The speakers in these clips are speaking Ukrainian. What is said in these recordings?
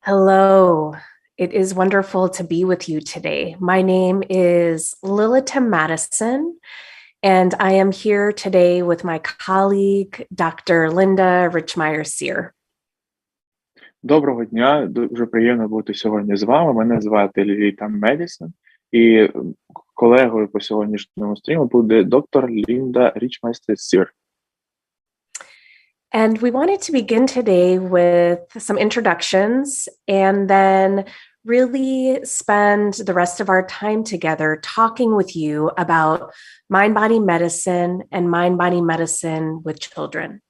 Hello, it is wonderful to be with you today. My name is Lilita Mattison, and I am here today with my colleague, Dr. Lінда Ріхтмайєр Сір. Доброго дня, дуже приємно бути сьогодні з вами. Мене звати Ліліта Матісон, і колегою по сьогоднішньому стріму буде доктор Лінда Ріхтмайєр Сір. And we wanted to begin today with some introductions and then really spend the rest of our time together talking with you about mind-body medicine and mind-body medicine with children.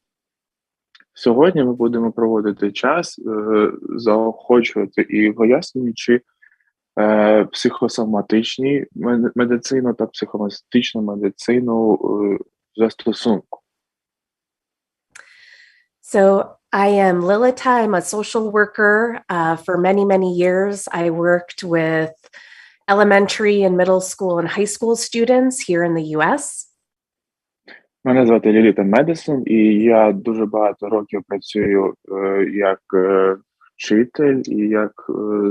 Сьогодні ми будемо проводити час, заохочувати і пояснюючи психосоматичні медицину та психосоматичну медицину застосунку. So I am Lilita. I'm a social worker. For many, many years, I worked with elementary and middle school and high school students here in the US. Мене звати Ліліта Матісон, і я дуже багато років працюю як вчитель і як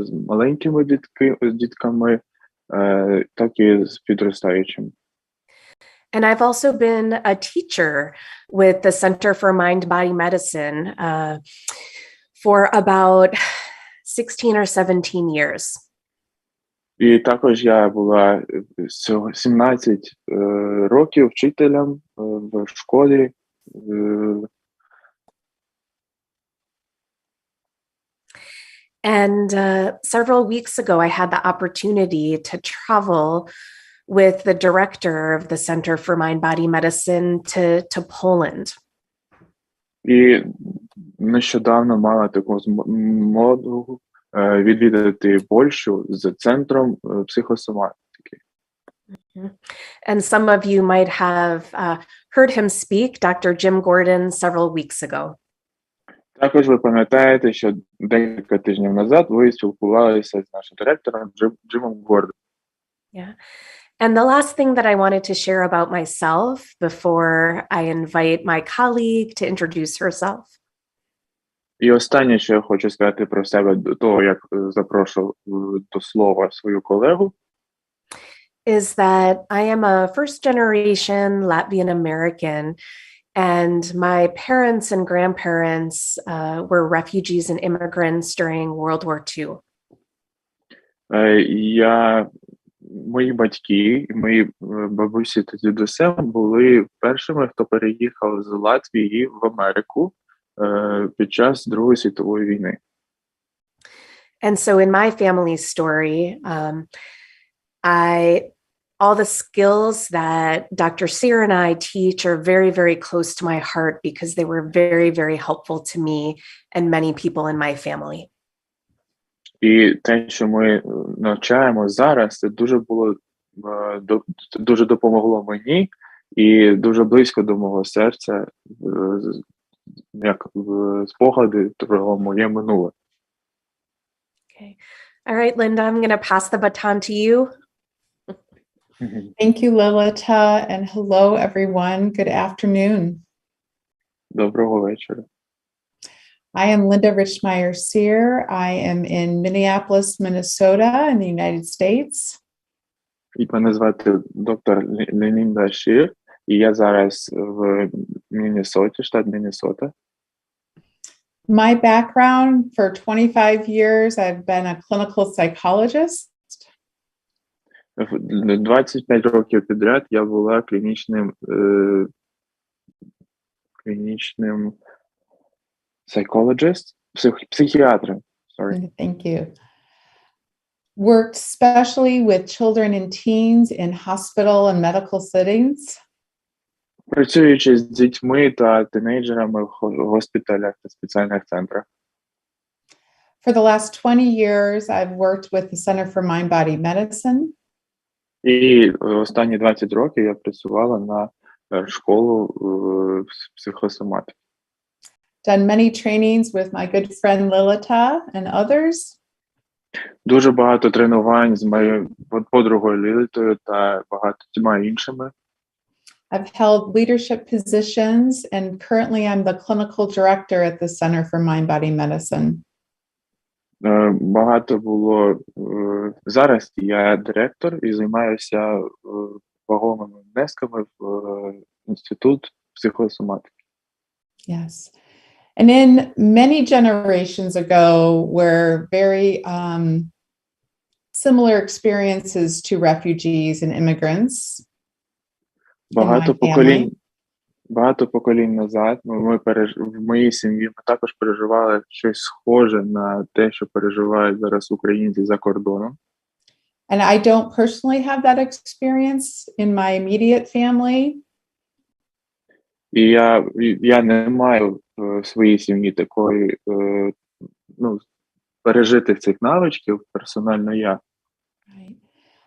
з маленькими дітками, так і з підростаючими. And I've also been a teacher with the Center for Mind-Body Medicine for about 16 or 17 years. І також я була 17 років вчителем в школі. And several weeks ago, I had the opportunity to travel with the director of the Center for Mind-Body Medicine to Poland. І нещодавно мала таку змогу відвідати Польщу з центром психосоматики. And some of you might have heard him speak, Dr. Jim Gordon, several weeks ago. Також ви пам'ятаєте, що декілька тижнів назад ви спілкувалися з нашим директором Джимом Гордоном. Yeah. And the last thing that I wanted to share about myself before I invite my colleague to introduce herself. І останнє, що я хочу сказати про себе до того, як запрошу до слова свою колегу, is that I am a first-generation Latvian American, and my parents and grandparents were refugees and immigrants during World War II. Мої батьки і мої бабусі та дідуся були першими, хто переїхав з Латвії в Америку під час Другої світової війни. And so in my family story, all the skills that Dr. Sir and I teach are very, very close to my heart because they were very, very helpful to me and many people in my family. І те, що ми навчаємо зараз, це дуже було дуже допомогло мені і дуже близько до мого серця, як спогади про моє минуле. Okay. All right, Linda, I'm going to pass the baton to you. Thank you, Lilita, and hello, everyone. Good afternoon. Доброго вечора. I am Línda Rіхтмайєр Сір. I am in Minneapolis, Minnesota, in the United States. І мене звати доктор Лінда Шір, і я зараз в Міннесоті, штат Міннесота. My background, for 25 years, I've been a clinical psychologist. 25 років підряд я була клінічним psychologist, психіатром. Sorry. Thank you. Worked especially with children and teens in hospital and medical settings. Працюючи з дітьми та тинейджерами в госпіталях та спеціальних центрах. For the last 20 years, I've worked with the Center for Mind-Body Medicine. І останні 20 років я працювала на школу психосоматики. Done many trainings with my good friend Lilita and others. Дуже багато тренувань з моєю подругою Лілітою та багатьма іншими. I've held leadership positions, and currently I'm the clinical director at the Center for Mind-Body Medicine. Багато було. Зараз я директор і займаюся вагомими внесками в Інститут психосоматики. Yes. And in many generations ago were very similar experiences to refugees and immigrants. Багато поколінь назад в моїй сім'ї ми також переживали щось схоже на те, що переживають зараз українці за кордоном. And I don't personally have that experience in my immediate family. І я не маю в своїй сім'ї такої, пережитих цих навичків персонально я.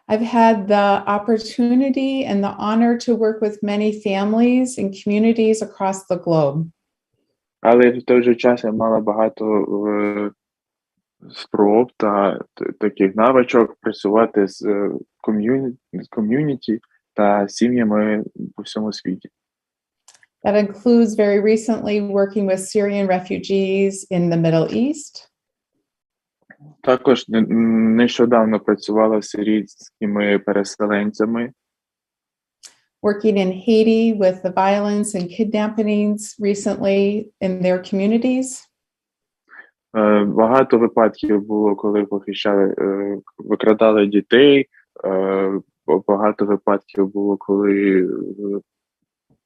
I've had the opportunity and the honor to work with many families and communities across the globe. Але в той же час я мала багато спроб та таких навичок працювати з ком'юніті та сім'ями по всьому світі. That includes very recently working with Syrian refugees in the Middle East. Також нещодавно працювала з сирійськими переселенцями. Working in Haiti with the violence and kidnappings recently in their communities. Багато випадків було, коли викрадали дітей. Багато випадків було, коли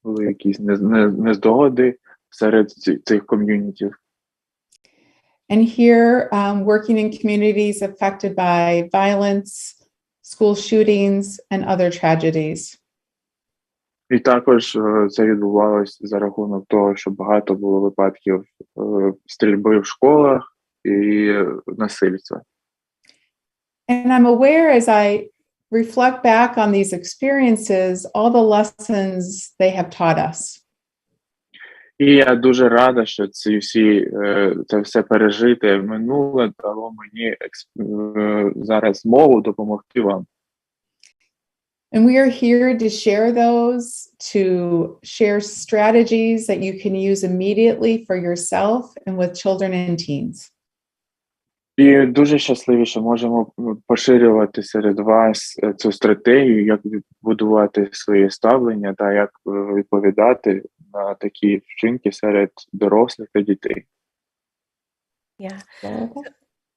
були якісь нездогоди серед цих ком'юнітів. And here, working in communities affected by violence, school shootings, and other tragedies. І також це відбувалося за рахунок того, що багато було випадків стрільби в школах і насильства. And I'm aware as I reflect back on these experiences, all the lessons they have taught us. І я дуже рада, що це все пережите минуле дало мені зараз змогу допомогти вам. And we are here to share those, to share strategies that you can use immediately for yourself and with children and teens. І дуже щасливі, що можемо поширювати серед вас цю стратегію, як будувати своє ставлення та як відповідати на такі вчинки серед дорослих та дітей. Yeah.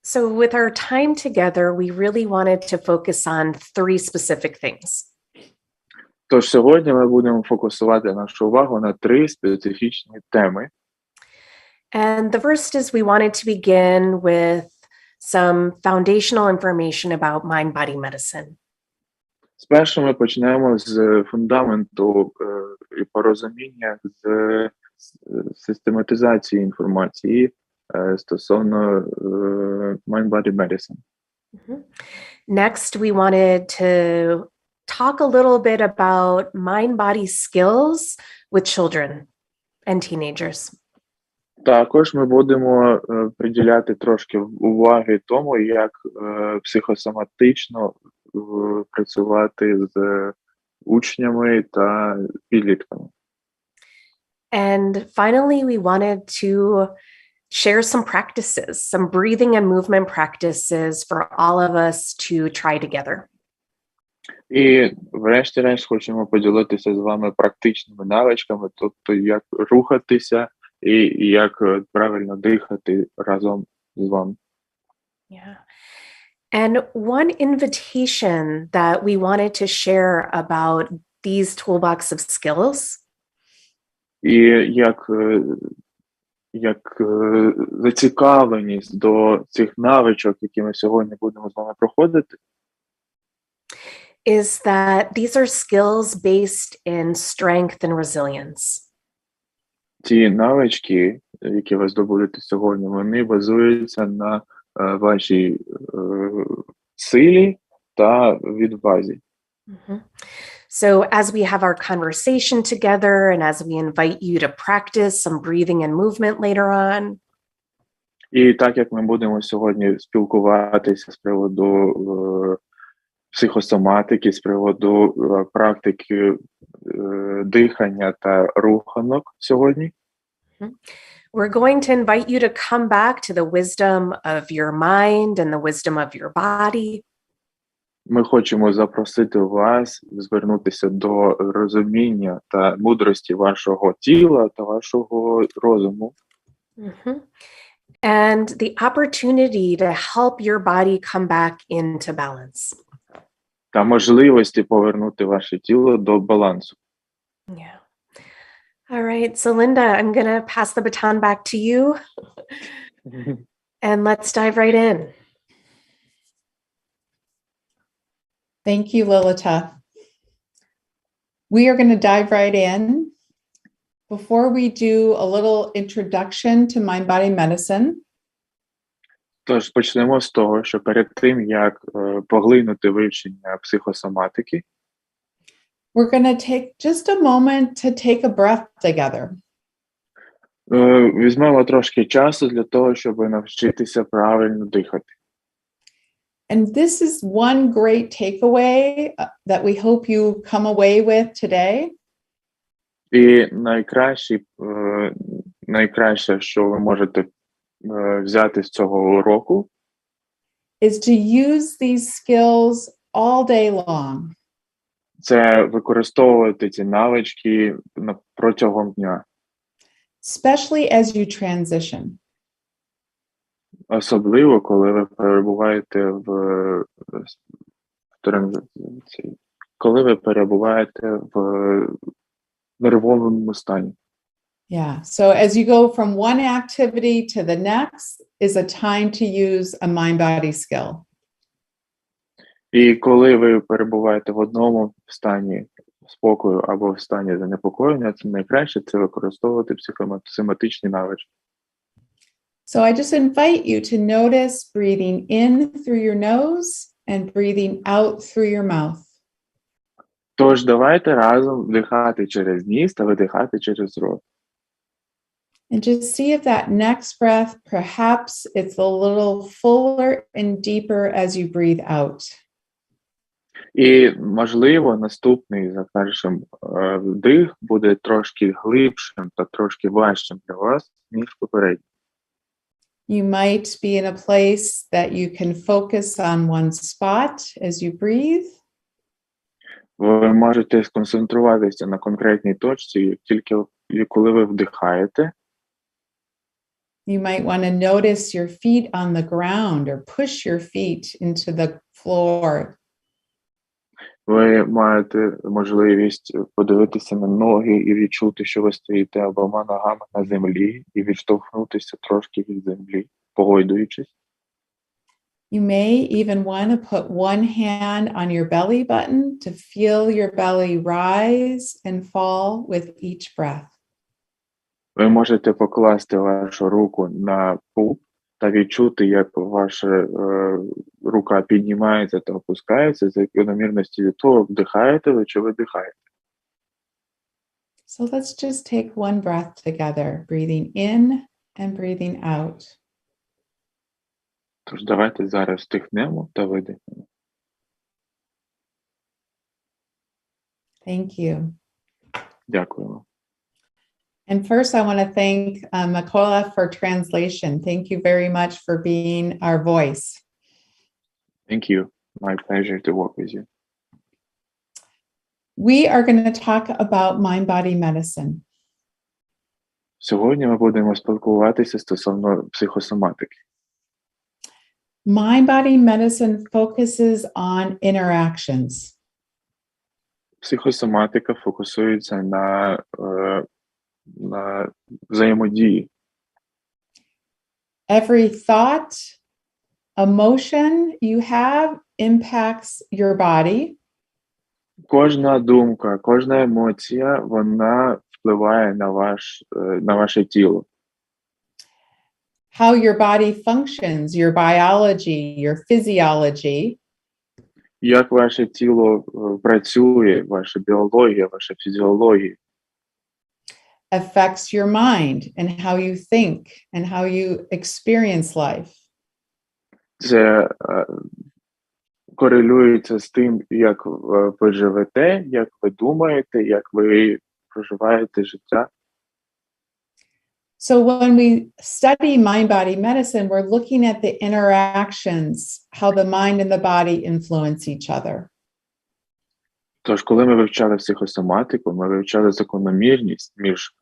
So with our time together, we really wanted to focus on 3 specific things. Тож сьогодні ми будемо фокусувати нашу увагу на 3 специфічні теми. And the first is we wanted to begin with some foundational information about mind-body medicine. Спершу ми почнемо з фундаменту і порозуміння з систематизації інформації стосовно mind-body medicine. Next, we wanted to talk a little bit about mind-body skills with children and teenagers. Також ми будемо приділяти трошки уваги тому, як психосоматично працювати з учнями та підлітками. And finally, we wanted to share some practices, some breathing and movement practices for all of us to try together. І врешті-решт хочемо поділитися з вами практичними навичками, тобто як рухатися і як правильно дихати разом з вами. Yeah. And one invitation that we wanted to share about these toolbox of skills І як зацікавленість до цих навичок, які ми сьогодні будемо з вами проходити, is that these are skills based in strength and resilience. ці навички, які ви здобудете сьогодні, вони базуються на вашій силі та відвазі. Mm-hmm. So as we have our conversation together and as we invite you to practice some breathing and movement later on, І так як ми будемо сьогодні спілкуватися з приводу психосоматики, з приводу практики дихання та руханок сьогодні, we're going to invite you to come back to the wisdom of your mind and the wisdom of your body. ми хочемо запросити вас звернутися до розуміння та мудрості вашого тіла та вашого розуму. Mm-hmm. And the opportunity to help your body come back into balance. Та можливості повернути ваше тіло до балансу. Yeah. All right. So Linda, I'm going to pass the baton back to you and let's dive right in. Thank you, Lilita. We are going to dive right in. Before we do a little introduction to mind-body medicine, Тож почнемо з того, що перед тим, як поглинути вивчення психосоматики, we're going to take just a moment to take a breath together. Візьмемо трошки часу для того, щоб навчитися правильно дихати. And this is one great takeaway that we hope you come away with today. І найкраще, що ви можете взяти з цього уроку, is to use these skills all day long. це використовувати ці навички протягом дня. Especially as you transition. Особливо, коли ви перебуваєте в нервовому стані. Yeah. So as you go from one activity to the next is a time to use a mind-body skill. І коли ви перебуваєте в одному стані спокою або в стані занепокоєння, це найкраще це використовувати психосоматичні навички. So I just invite you to notice breathing in through your nose and breathing out through your mouth. Тож давайте разом вдихати через ніс та видихати через рот. And just see if that next breath, perhaps it's a little fuller and deeper as you breathe out. І, можливо, наступний за першим вдих буде трошки глибшим та трошки важчим для вас, ніж попередній. You might be in a place that you can focus on one spot as you breathe. Ви можете сконцентруватися на конкретній точці, тільки коли ви вдихаєте. You might want to notice your feet on the ground or push your feet into the floor. Ви маєте можливість подивитися на ноги і відчути, що ви стоїте обома ногами на землі і відштовхнутися трошки від землі, погойдуючись. You may even want to put one hand on your belly button to feel your belly rise and fall with each breath. Ви можете покласти вашу руку на пуп та відчути, як ваша рука піднімається та опускається за закономірності від того, вдихаєте ви чи видихаєте. So let's just take one breath together, breathing in and breathing out. Тож давайте зараз вдихнемо та видихнемо. Thank you. Дякуємо. And first, I want to thank Mikola for translation. Thank you very much for being our voice. Thank you. My pleasure to work with you. We are going to talk about mind-body medicine. Сьогодні ми будемо спілкуватися стосовно психосоматики. Mind-body medicine focuses on interactions. Психосоматика фокусується на взаємодії. Every thought, emotion you have impacts your body. Кожна думка, кожна емоція, вона впливає на ваше тіло. How your body functions, your biology, your physiology. Як ваше тіло працює, ваша біологія, ваша фізіологія. Affects your mind and how you think and how you experience life. Це корелюється з тим, як ви живете, як ви думаєте, як ви проживаєте життя. So when we study mind-body medicine, we're looking at the interactions, how the mind and the body influence each other. Тож, коли ми вивчали психосоматику, ми вивчали закономірність між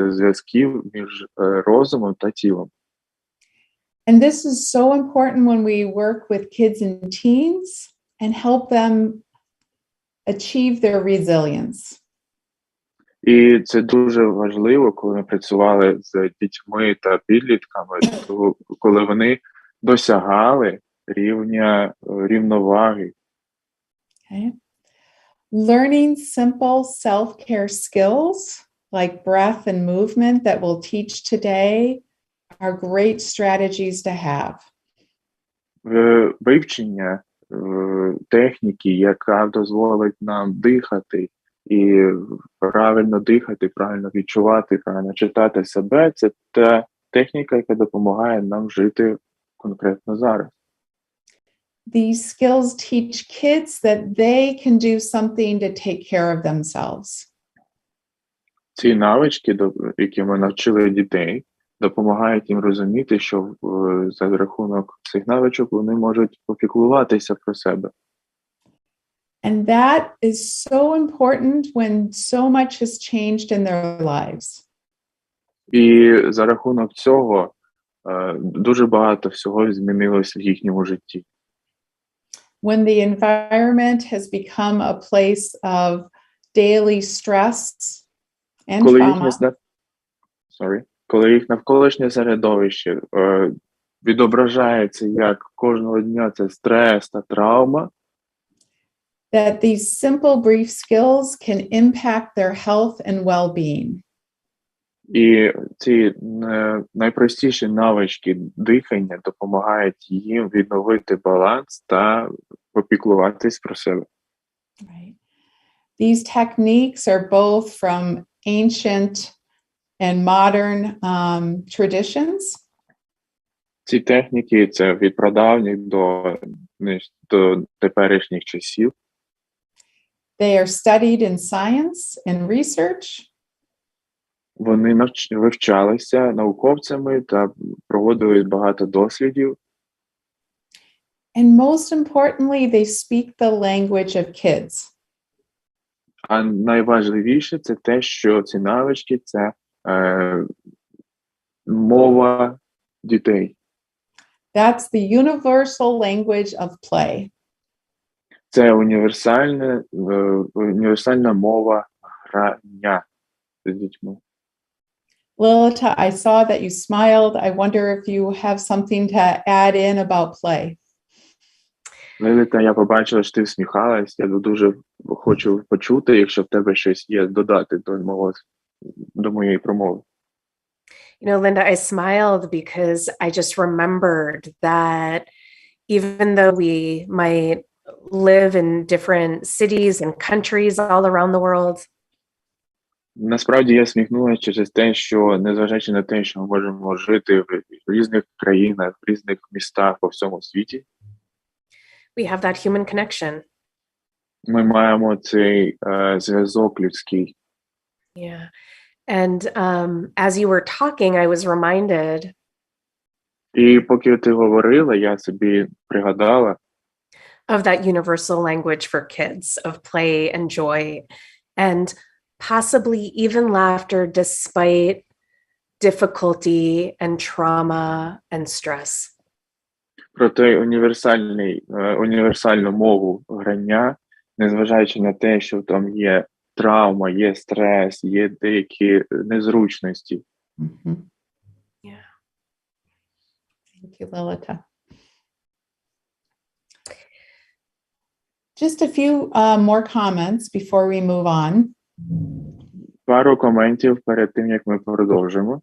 зв'язків між розумом та тілом. And this is so important when we work with kids and teens and help them achieve their resilience. І це дуже важливо, коли ми працювали з дітьми та підлітками, коли вони досягали рівня рівноваги. Okay. Learning simple self-care skills like breath and movement that we'll teach today are great strategies to have. Вивчення техніки, яка дозволить нам дихати і правильно дихати, правильно відчувати, правильно читати себе, це та техніка, яка допомагає нам жити конкретно зараз. These skills teach kids that they can do something to take care of themselves. Ці навички, які ми навчили дітей, допомагають їм розуміти, що за рахунок цих навичок вони можуть попіклуватися про себе. And that is so important when so much has changed in their lives. І за рахунок цього дуже багато всього змінилося в їхньому житті. When the environment has become a place of daily stress and trauma. Коли їх навколишнє середовище відображається як кожного дня це стрес та травма, that these simple brief skills can impact their health and well-being. І ці найпростіші навички дихання допомагають їм відновити баланс та попіклуватись про себе. Right. These techniques are both from ancient and modern traditions. Ці техніки це від прадавніх до теперішніх часів. They are studied in science and research. Вони вивчалися науковцями та проводили багато дослідів. And most importantly, they speak the language of kids. А найважливіше це те, що ці навички – це мова дітей. That's the universal language of play. Це універсальна мова грання з дітьми. Lilita, I saw that you smiled. I wonder if you have something to add in about play. Ліліта, я побачила, що ти всміхалась. Я дуже хочу почути, якщо в тебе щось є додати до моєї промови. You know, Linda, I smiled because I just remembered that even though we might live in different cities and countries all around the world, Насправді я сміхнулася через те, що незважаючи на те, що ми можемо жити в різних країнах, в різних містах по всьому світі, we have that human connection. ми маємо цей зв'язок людський. Yeah. And as you were talking, I was reminded І поки ти говорила, я собі пригадала of that universal language for kids of play and joy and possibly even laughter despite difficulty and trauma and stress. про той універсальну мову грання, незважаючи на те, що там є травма, є стрес, є деякі незручності. Mhm. Yeah. Thank you, Lilita. Just a few more comments before we move on. Пару коментів перед тим, як ми продовжимо.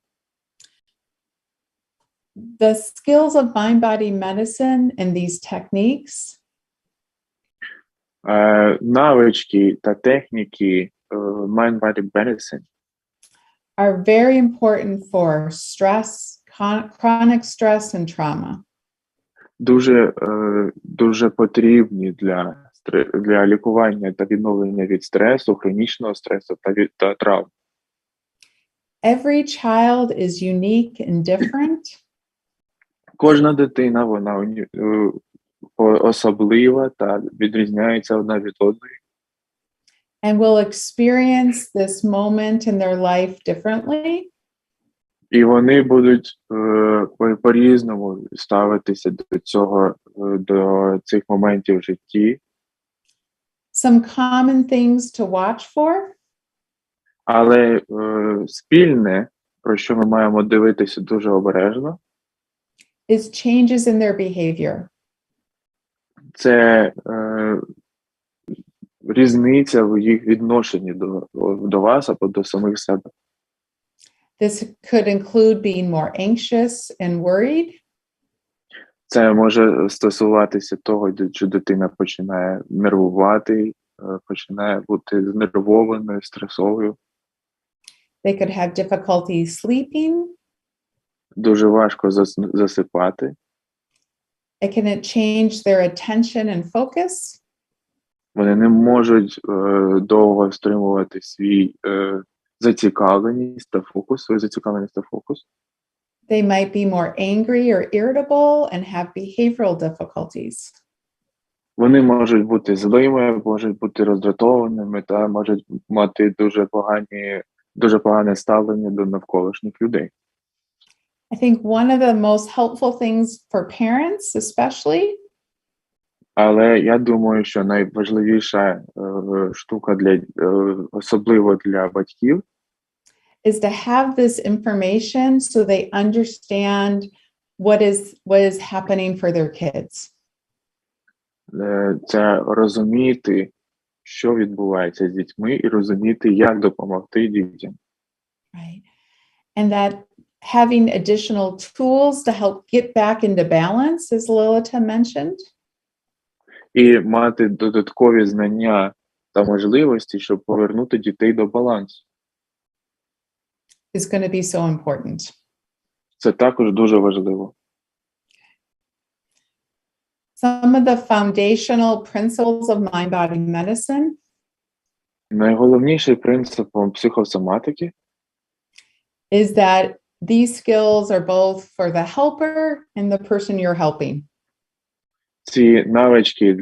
The skills of mind-body medicine and these techniques Навички та техніки mind-body medicine are very important for stress, chronic stress and trauma. дуже потрібні для лікування та відновлення від стресу, хронічного стресу та травм. Every child is unique and different. Кожна дитина, вона особлива та відрізняється одна від одної. And will experience this moment in their life differently. І вони будуть по-різному ставитися до цих моментів в житті. Some common things to watch for Але спільне, про що ми маємо дивитися дуже обережно, is changes in their behavior. це різниця в їх відношенні до вас або до самих себе. This could include being more anxious and worried, Це може стосуватися того, що дитина починає нервувати, починає бути знервованою, стресовою. they could have difficulty sleeping, Дуже важко засипати. it can change their attention and focus, Вони не можуть довго стримувати свою зацікавленість та фокус. they might be more angry or irritable and have behavioral difficulties. Вони можуть бути злими, можуть бути роздратованими та можуть мати дуже погане ставлення до навколишніх людей. I think one of the most helpful things for parents, especially, Але я думаю, що найважливіша штука особливо для батьків, is to have this information so they understand what is happening for their kids. це розуміти, що відбувається з дітьми, і розуміти, як допомогти дітям. Right. And that having additional tools to help get back into balance, as Lilita mentioned, І мати додаткові знання та можливості, щоб повернути дітей до балансу. is going to be so important. Це також дуже важливо. Some of the foundational principles of mind-body medicine Найголовніший принципом психосоматики is that these skills are both for the helper and the person you're helping. ці навички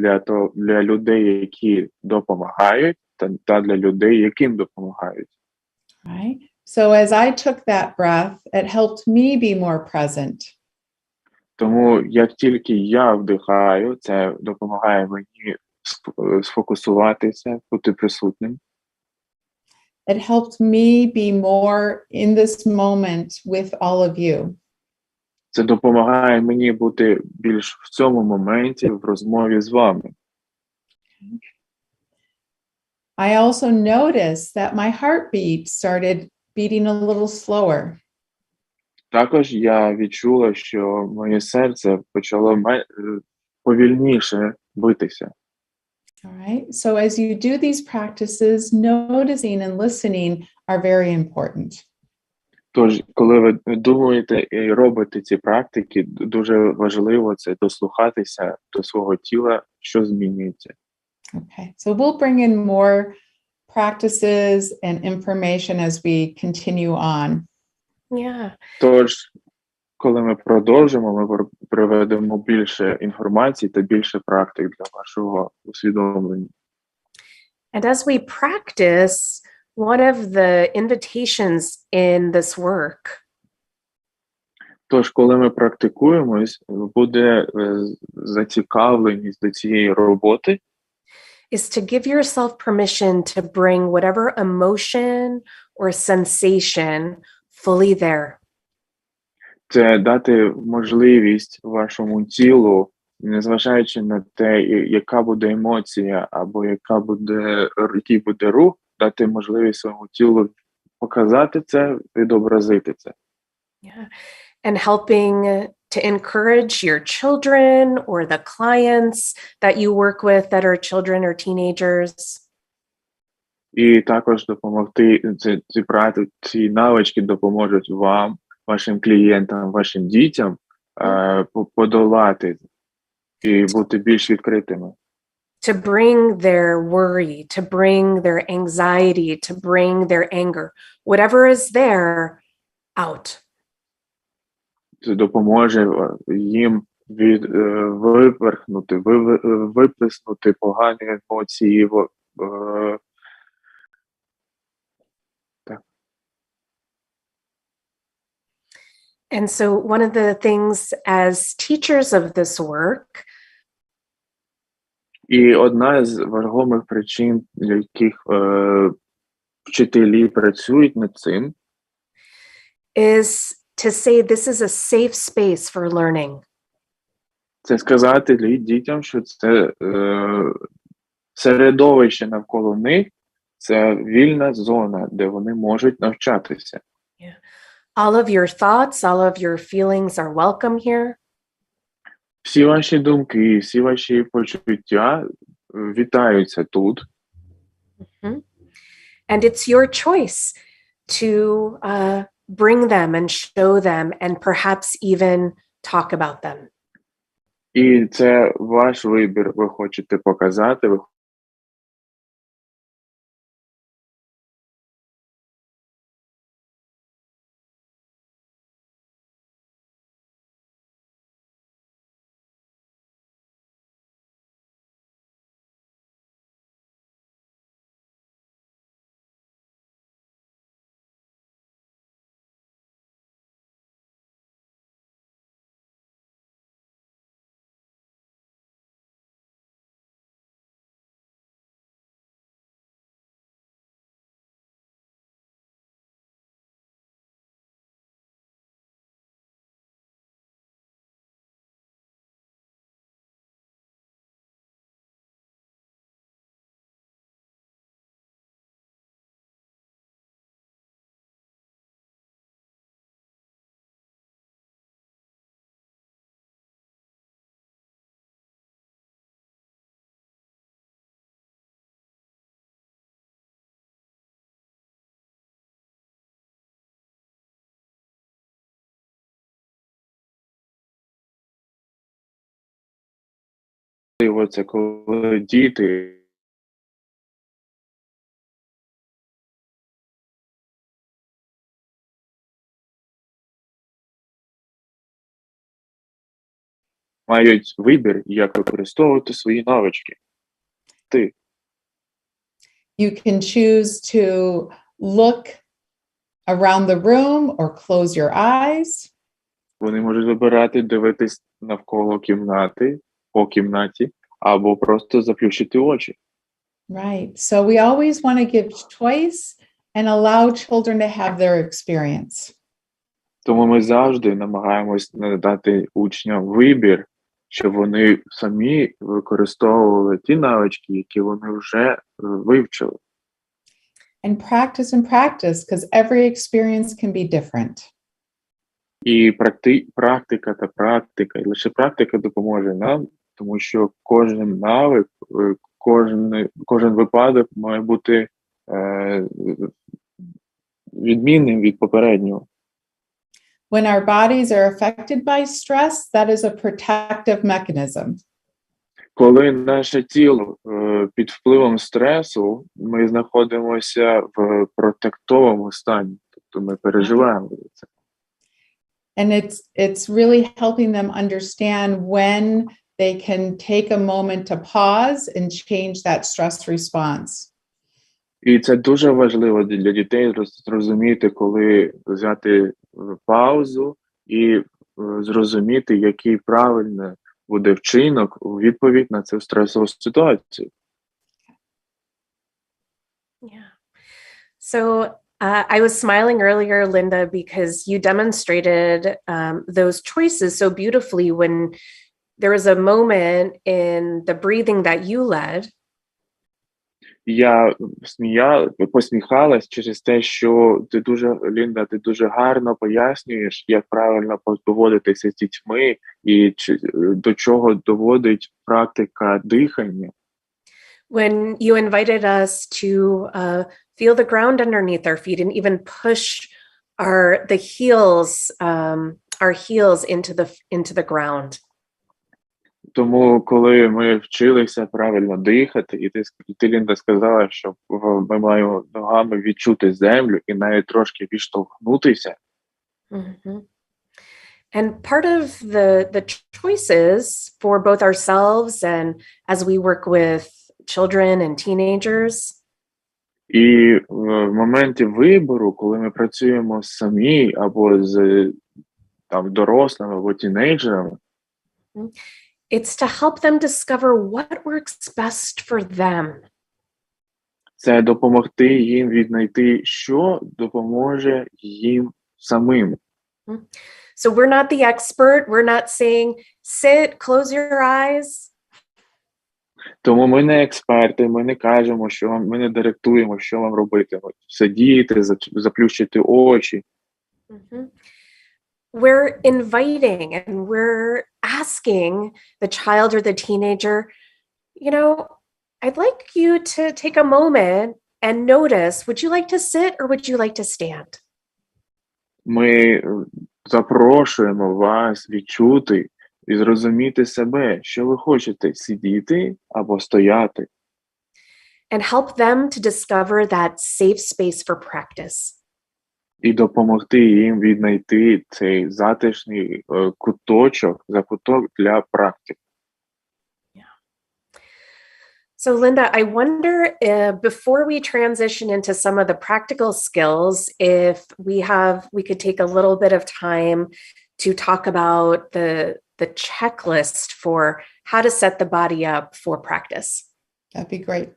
для людей, які допомагають, та для людей, яким допомагають. Right? So as I took that breath, it helped me be more present. Тому як тільки я вдихаю, це допомагає мені сфокусуватися, бути присутнім. It helped me be more in this moment with all of you. Це допомагає мені бути більш в цьому моменті, в розмові з вами. I also noticed that my heartbeat started beating a little slower. Також я відчула, що моє серце почало повільніше битися. All right. So as you do these practices, noticing and listening are very important. Тож, коли ви думаєте і робите ці практики, дуже важливо це дослухатися до свого тіла, що змінюється. Okay. So we'll bring in more practices and information as we continue on. Yeah. Тож, коли ми продовжимо, ми приведемо більше інформації та більше практик для вашого усвідомлення. And as we practice, one of the invitations in this work Тож, коли ми практикуємось, буде зацікавленість до цієї роботи, is to give yourself permission to bring whatever emotion or sensation fully there. це дати можливість вашому тілу, незважаючи на те, яка буде емоція або який буде рух, дати можливість своєму тілу показати це, відобразити це. Yeah. And helping to encourage your children or the clients that you work with that are children or teenagers. І також допомогти, ці навички допоможуть вам, вашим клієнтам, вашим дітям подолати і бути більш відкритими. To bring their worry, to bring their anxiety, to bring their anger, whatever is there, out. Це допоможе їм виплеснути погані емоції. And so one of the things as teachers of this work І одна з вагомих причин, для яких вчителі працюють над цим, is to say this is a safe space for learning. це сказати дітям, що це середовище навколо них, це вільна зона, де вони можуть навчатися. Yeah. All of your thoughts, all of your feelings are welcome here. Всі ваші думки, всі ваші почуття вітаються тут. Mm-hmm. And it's your choice to bring them and show them and perhaps even talk about them. І це ваш вибір, ви хочете показати, ви це коли діти мають вибір, як використовувати свої навички. You can choose to look around the room or close your eyes. Вони можуть вибирати дивитись навколо кімнати, по кімнаті, або просто заплющити очі. Right. So we always want to give choice and allow children to have their experience. Тому ми завжди намагаємось надати учням вибір, щоб вони самі використовували ті навички, які вони вже вивчили. And practice, because every experience can be different. І практика, і лише практика допоможе нам, тому що кожен навик, кожен випадок має бути відмінним від попереднього. When our bodies are affected by stress, that is a protective mechanism. Коли наше тіло під впливом стресу, ми знаходимося в протектовому стані, тобто ми переживаємо це. And it's really helping them understand when they can take a moment to pause and change that stress response. І це дуже важливо для дітей зрозуміти, коли взяти паузу і зрозуміти, який правильний буде вчинок у відповідь на цю стресову ситуацію. Yeah. So I was smiling earlier, Linda, because you demonstrated those choices so beautifully when there was a moment in the breathing that you led. Я посміхалась через те, що Лінда, ти дуже гарно пояснюєш, як правильно поводитися з дітьми і до чого доводить практика дихання. When you invited us to feel the ground underneath our feet and even push our heels into the ground. Тому, коли ми вчилися правильно дихати, і ти, Лінда, сказала, що ми маємо ногами відчути землю і навіть трошки відштовхнутися. Mm-hmm. And part of the choices for both ourselves and as we work with children and teenagers. І в моменті вибору, коли ми працюємо самі або з дорослими або тінейджерами, it's to help them discover what works best for them. Це допомогти їм віднайти, що допоможе їм самим. So we're not the expert. We're not saying, sit, close your eyes. Тому ми не експерти, ми не кажемо, що ми не директуємо, що вам робити. Сидіти, заплющити очі. Mm-hmm. We're inviting and we're asking the child or the teenager, you know, I'd like you to take a moment and notice, would you like to sit or would you like to stand? Ми запрошуємо вас відчути і зрозуміти себе, що ви хочете, сидіти або стояти. And help them to discover that safe space for practice. І допомогти їм віднайти цей затишний закуток для практик. Yeah. So Linda, I wonder before we transition into some of the practical skills, if we could take a little bit of time to talk about the checklist for how to set the body up for practice. That'd be great.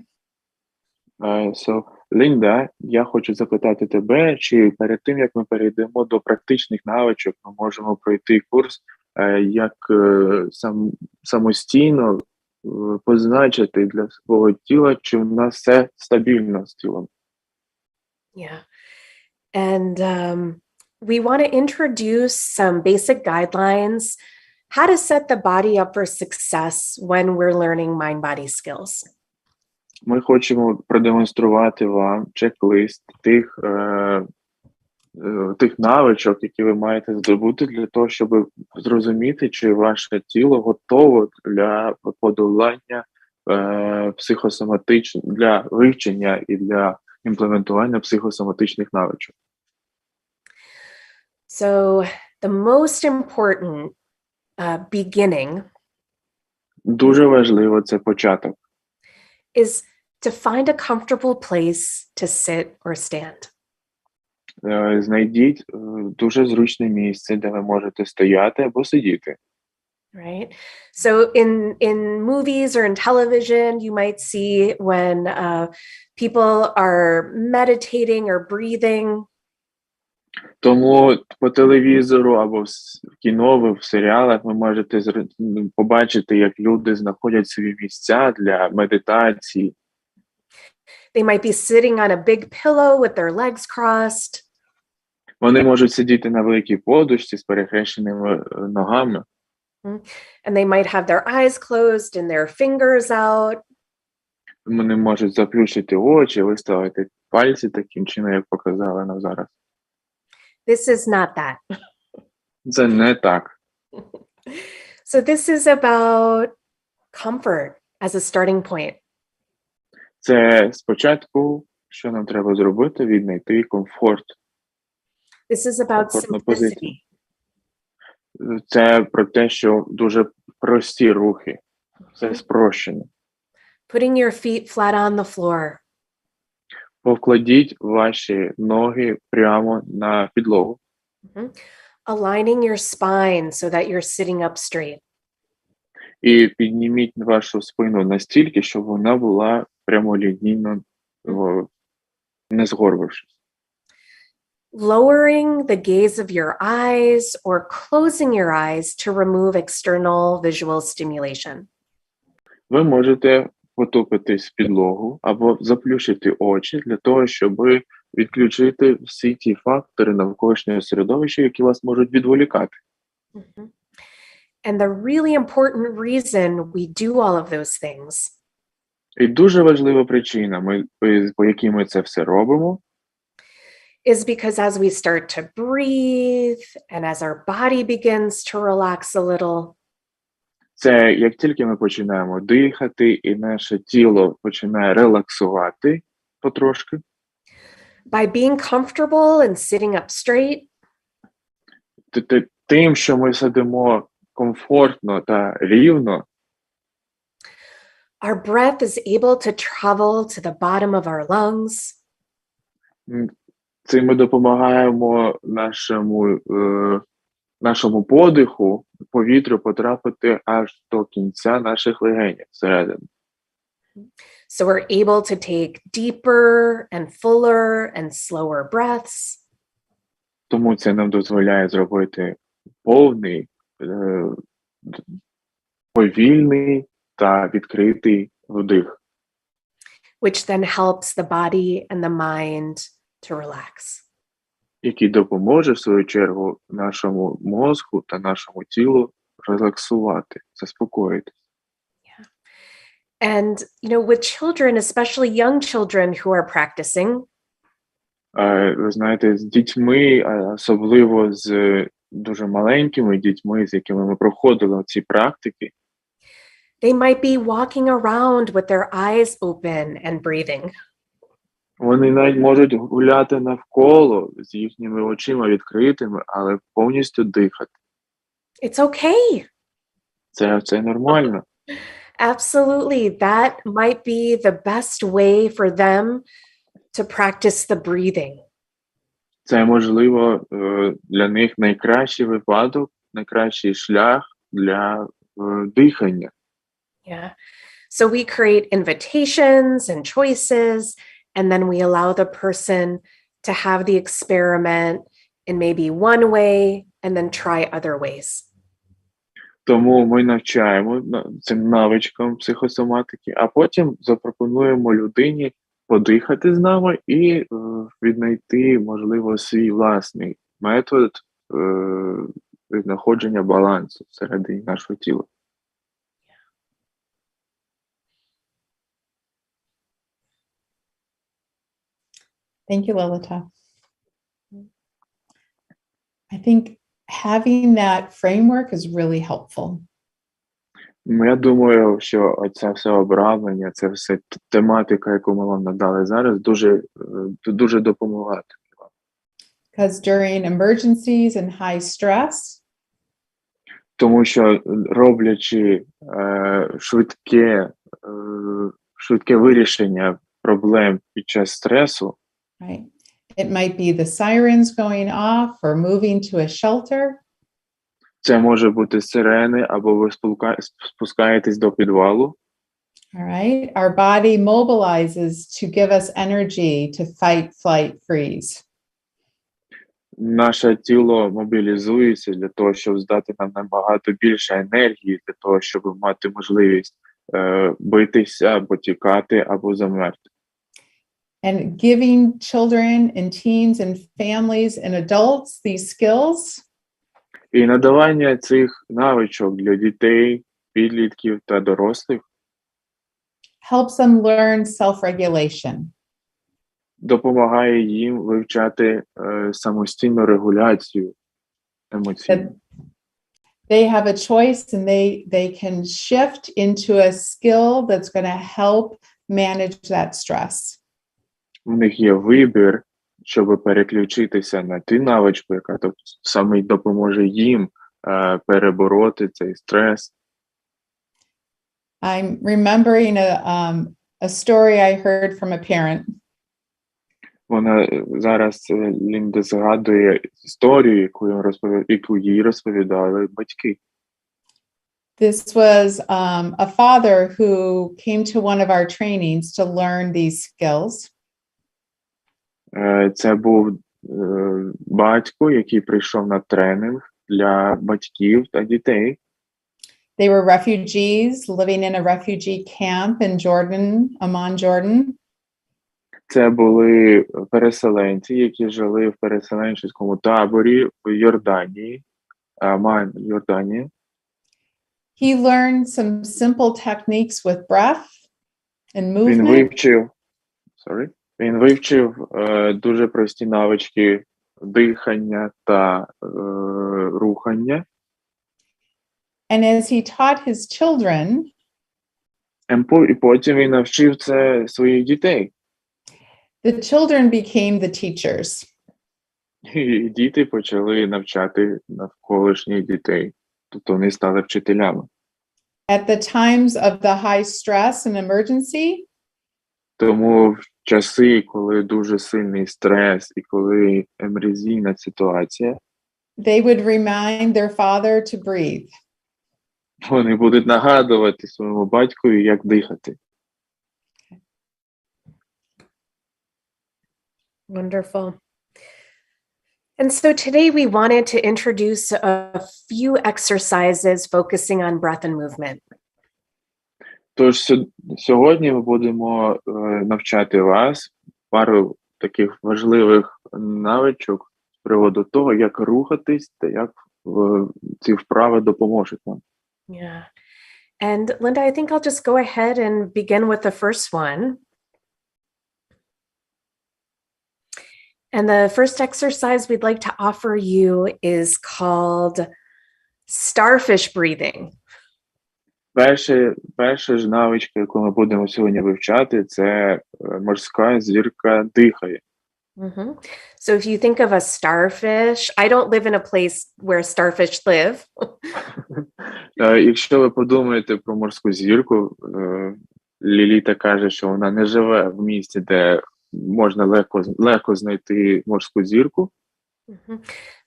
So, Лінда, я хочу запитати тебе, чи перед тим, як ми перейдемо до практичних навичок, ми можемо пройти курс, як самостійно позначити для свого тіла, чи в нас все стабільно з тілом. Yeah. And we want to introduce some basic guidelines, how to set the body up for success when we're learning mind-body skills. Ми хочемо продемонструвати вам чек-лист тих навичок, які ви маєте здобути для того, щоб зрозуміти, чи ваше тіло готово для подолання для вивчення і для імплементування психосоматичних навичок. So the most important beginning Дуже важливо це початок. Is to find a comfortable place to sit or stand. Знайдіть дуже зручне місце, де ви можете стояти або сидіти. Right? So in movies or in television, you might see when people are meditating or breathing. Тому по телевізору або в кіно, в серіалах ви можете побачити, як люди знаходять собі місця для медитації. They might be sitting on a big pillow with their legs crossed. Вони можуть сидіти на великій подушці з перехрещеними ногами. And they might have their eyes closed and their fingers out. Вони можуть заплющити очі, виставити пальці таким чином, як показали нам зараз. This is not that. Це не так. So this is about comfort as a starting point. Це спочатку, що нам треба зробити, віднайти комфорт. This is about Комфортну simplicity. позицію. Це про те, що дуже прості рухи. Це спрощення. Putting your feet flat on the floor. Покладіть ваші ноги прямо на підлогу. Aligning your spine so that you're sitting up straight. І підніміть вашу спину настільки, щоб вона була прямолінійно, не згорбившись. Lowering the gaze of your eyes or closing your eyes to remove external visual stimulation. Ви можете потупитись в підлогу або заплющити очі для того, щоб відключити всі ті фактори навколишнього середовища, які вас можуть відволікати. And the really important reason we do all of those things І дуже важлива причина, по якій ми це все робимо, is because as we start to breathe and as our body begins to relax a little, це як тільки ми починаємо дихати і наше тіло починає релаксувати потрошки, by being comfortable and sitting up straight, тим, що ми сидимо комфортно та рівно, our breath is able to travel to the bottom of our lungs. цим ми допомагаємо нашому подиху, повітрю потрапити аж до кінця наших легенів всередину. So we're able to take deeper and fuller and slower breaths. Тому це нам дозволяє зробити повний, повільний та відкритий вдих. Which then helps the body and the mind to relax. Який допоможе, в свою чергу, нашому мозку та нашому тілу релаксувати, заспокоїтися. And, with children, especially young children who are practicing, Ви знаєте, з дітьми, особливо з дуже маленькими дітьми, з якими ми проходили ці практики, they might be walking around with their eyes open and breathing. Вони навіть можуть гуляти навколо з їхніми очима відкритими, але повністю дихати. It's okay. Це нормально. Absolutely. That might be the best way for them to practice the breathing. Це, можливо, для них найкращий випадок, найкращий шлях для дихання. Yeah. So we create invitations and choices, and then we allow the person to have the experiment in maybe one way and then try other ways. Тому ми навчаємо цим навичкам психосоматики, а потім запропонуємо людині подихати з нами і віднайти, можливо, свій власний метод знаходження балансу всередині нашого тіла. Thank you, Lilita. I think having that framework is really helpful. Я думаю, що оце все обрамлення, це все тематика, яку ми вам надали зараз, дуже допомагатиме вам. Because during emergencies and high stress, тому що роблячи швидке вирішення проблем під час стресу, right? It might be the sirens going off or moving to a shelter. Це може бути сирени, або ви спускаєтесь до підвалу. All right. Our body mobilizes to give us energy to fight, flight, freeze. Наше тіло мобілізується для того, щоб здати нам набагато більше енергії, для того, щоб мати можливість битися, або тікати, або замерти. And giving children and teens and families and adults these skills І надавання цих навичок для дітей, підлітків та дорослих helps them learn self-regulation. допомагає їм вивчати самостійну регуляцію емоційну. They have a choice and they can shift into a skill that's going to help manage that stress. У них є вибір, щоб переключитися на ту навичку, яка саме допоможе їм перебороти цей стрес. I'm remembering a story I heard from a parent. Вона зараз Лінда згадує історію, яку їй розповідали батьки. This was a father who came to one of our trainings to learn these skills. Це був батько, який прийшов на тренінг для батьків та дітей. They were refugees living in a refugee camp in Jordan, Amman, Jordan. Це були переселенці, які жили в переселенчому таборі в Йорданії, Аман, Йорданія. He learned some simple techniques with breath and movement. Він вивчив дуже прості навички дихання та рухання. And as he taught his children, І потім він навчив це своїх дітей. the children became the teachers. І діти почали навчати навколишніх дітей. Тобто вони стали вчителями. At the times of the high stress and emergency, тому в часи, коли дуже сильний стрес і коли емерзійна ситуація, they would remind their father to breathe. Вони будуть нагадувати своєму батькові, як дихати. Wonderful. And so today we wanted to introduce a few exercises focusing on breath and movement. Тож сьогодні ми будемо навчати вас пару таких важливих навичок з приводу того, як рухатись та як ці вправи допоможуть нам. Yeah. And Linda, I think I'll just go ahead and begin with the first one. And the first exercise we'd like to offer you is called starfish breathing. Перша ж навичка, яку ми будемо сьогодні вивчати, це морська зірка дихає. Mm-hmm. So if you think of a starfish, I don't live in a place where starfish live. Якщо ви подумаєте про морську зірку, Ліліта каже, що вона не живе в місті, де можна легко знайти морську зірку. Mm-hmm.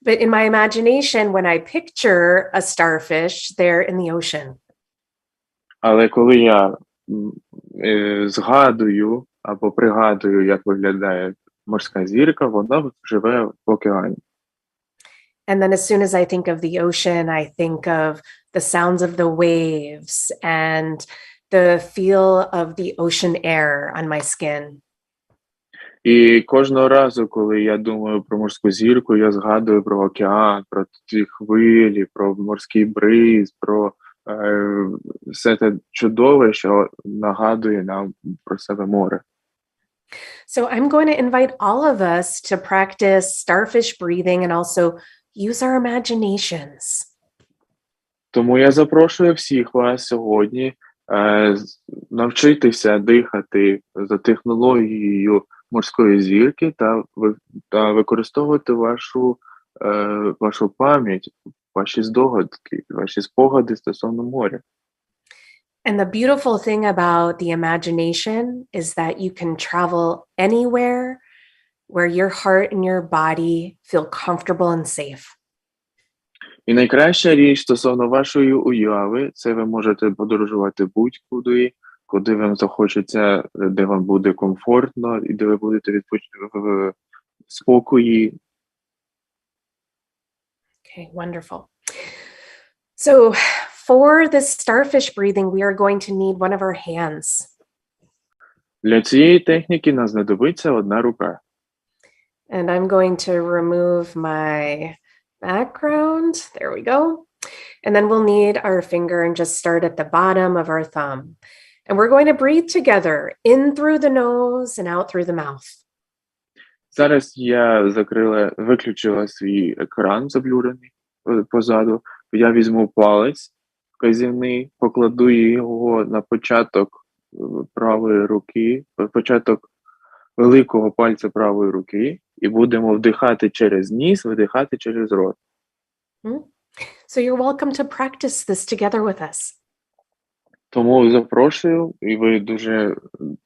But in my imagination, when I picture a starfish, they're in the ocean. Але коли я згадую або пригадую, як виглядає морська зірка, вона живе в океані. And then as soon as I think of the ocean, I think of the sounds of the waves and the feel of the ocean air on my skin. І кожного разу, коли я думаю про морську зірку, я згадую про океан, про ті хвилі, про морський бриз, про все те чудове, що нагадує нам про себе море. So I'm going to invite all of us to practice starfish breathing and also use our imaginations. Тому я запрошую всіх вас сьогодні навчитися дихати за технологією морської зірки та використовувати вашу пам'ять, ваші здогадки, ваші спогади стосовно моря. And the beautiful thing about the imagination is that you can travel anywhere where your heart and your body feel comfortable and safe. І найкраща річ стосовно вашої уяви, це ви можете подорожувати будь-куди, куди вам захочеться, де вам буде комфортно і де ви будете в спокої. Okay, wonderful. So for this starfish breathing, we are going to need one of our hands. Для цієї техніки нам знадобиться одна рука. And I'm going to remove my background. There we go. And then we'll need our finger and just start at the bottom of our thumb. And we're going to breathe together in through the nose and out through the mouth. Зараз я виключила свій екран заблюрений позаду. Я візьму палець вказівний, покладу його на початок правої руки, початок великого пальця правої руки, і будемо вдихати через ніс, видихати через рот. So you're welcome to practice this together with us. Тому запрошую, і ви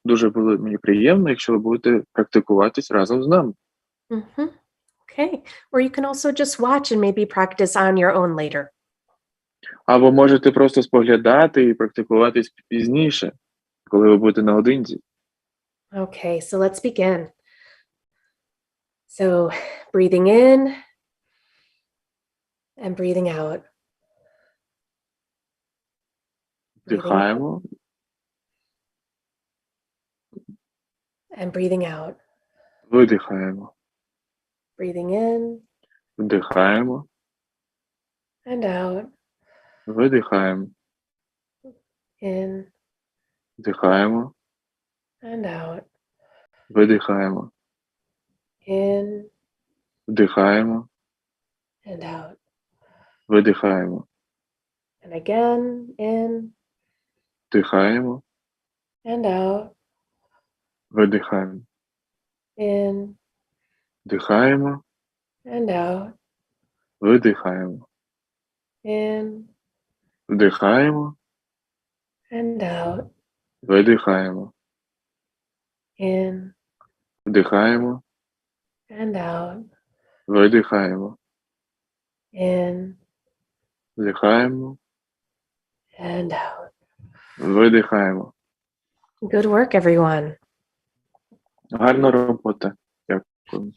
дуже було мені приємно, якщо ви будете практикуватись разом з нами. Okay. Or you can also just watch and maybe practice on your own later. Або можете просто споглядати і практикуватись пізніше, коли ви будете наодинці. Okay, so let's begin. So breathing in and breathing out. Вдихаємо. And breathing out. Видихаємо. Breathing in Вдихаємо. and out. Видихаємо. In Вдихаємо. and out. Видихаємо. In Вдихаємо. and out. Видихаємо. And again, in Вдихаємо. and out. Видихаємо. In Вдихаємо. and out. Видихаємо. In Вдихаємо. and out. Видихаємо. In Вдихаємо. and out. Видихаємо. In Вдихаємо. and out. Видихаємо. Good work, everyone. Гарна робота. Дякую.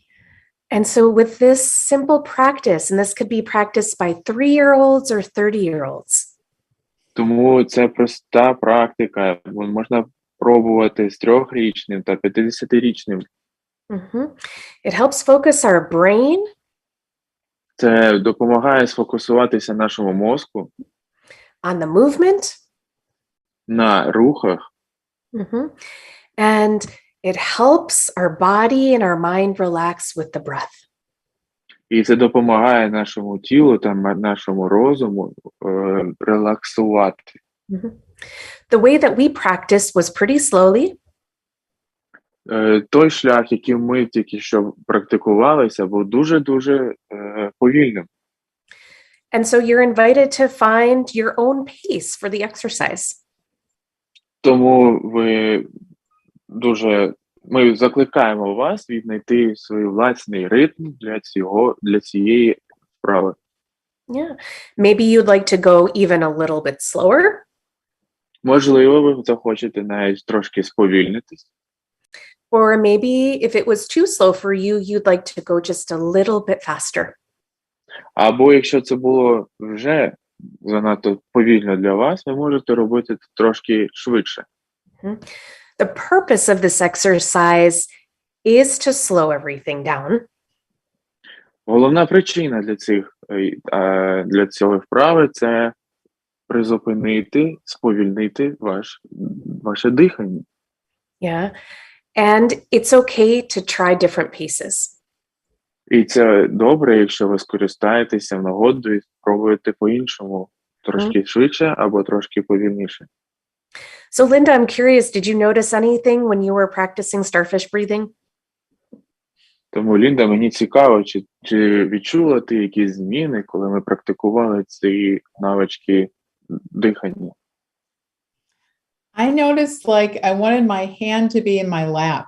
And so with this simple practice, and this could be practiced by 3-year-olds or 30-year-olds. Тому це проста практика. Можна пробувати з 3-річним та 50-річним. It helps focus our brain. Це допомагає сфокусуватися нашому мозку On the movement. на рухах. And it helps our body and our mind relax with the breath. І це допомагає нашому тілу та нашому розуму релаксувати. The way that we practiced was pretty slowly. Той шлях, який ми тільки що практикувалися, був дуже-дуже повільним. And so you're invited to find your own pace for the exercise. Тому ми закликаємо вас віднайти свій власний ритм для цієї вправи. Yeah. Maybe you'd like to go even a little bit slower. Можливо, ви захочете навіть трошки сповільнитись. Or maybe if it was too slow for you, you'd like to go just a little bit faster. Або якщо це було вже занадто повільно для вас, ви можете робити трошки швидше. The purpose of this exercise is to slow everything down. Головна причина для цього вправи – це призупинити, сповільнити ваше дихання. Yeah. And it's okay to try different paces. І це добре, якщо ви скористаєтеся нагодою і спробуєте по-іншому, трошки швидше або трошки повільніше. So Linda, I'm curious, did you notice anything when you were practicing starfish breathing? Тому, Лінда, мені цікаво, чи відчула ти якісь зміни, коли ми практикували ці навички дихання? I noticed like I wanted my hand to be in my lap.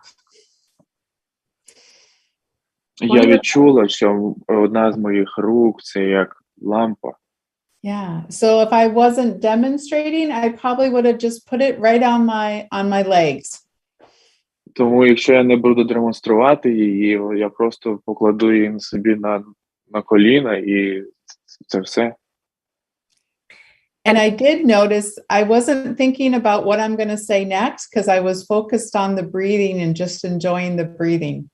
Я відчула, що одна з моїх рук – це як лампа. Yeah. So if I wasn't demonstrating, I probably would have just put it right on my legs. Тому якщо я не буду демонструвати її, я просто покладу її собі на коліна і це все. And I did notice I wasn't thinking about what I'm going to say next because I was focused on the breathing and just enjoying the breathing.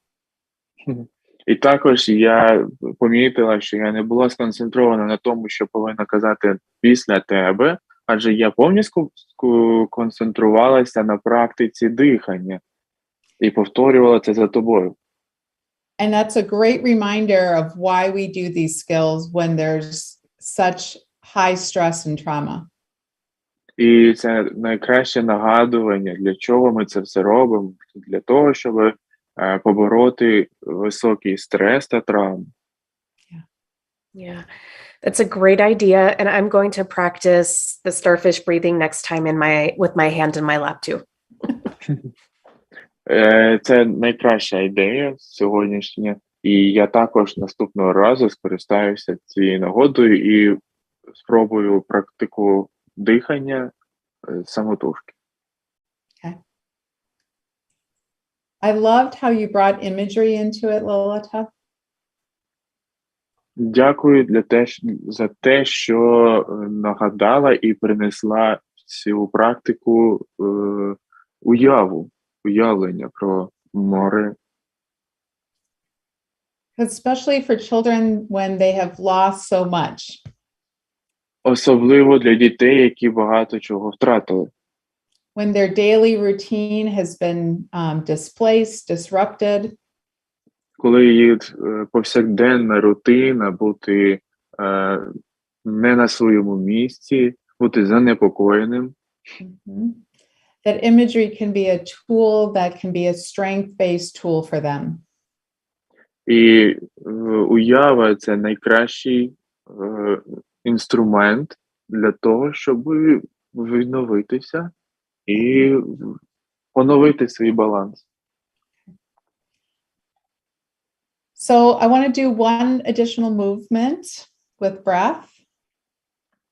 І також я помітила, що я не була сконцентрована на тому, що повинна казати після тебе, адже я повністю концентрувалася на практиці дихання і повторювала це за тобою. And that's a great reminder of why we do these skills when there's such high stress and trauma. І це найкраще нагадування, для чого ми це все робимо, для того, щоб побороти високий стрес та травму. Yeah, that's a great idea. And I'm going to practice the starfish breathing next time with my hand in my lap too. Це найкраща ідея сьогоднішня. І я також наступного разу скористаюся цією нагодою і спробую практику дихання самотужки. Okay. I loved how you brought imagery into it, Lilita. Дякую за те, що нагадала і принесла цю практику уявлення про море. Especially for children when they have lost so much. Особливо для дітей, які багато чого втратили. When their daily routine has been displaced, disrupted. Коли їх повсякденна рутина бути не на своєму місці, бути занепокоєним. Mm-hmm. That imagery can be a tool that can be a strength-based tool for them. І уява – це найкращий інструмент для того, щоб відновитися і поновити свій баланс. So I want to do one additional movement with breath.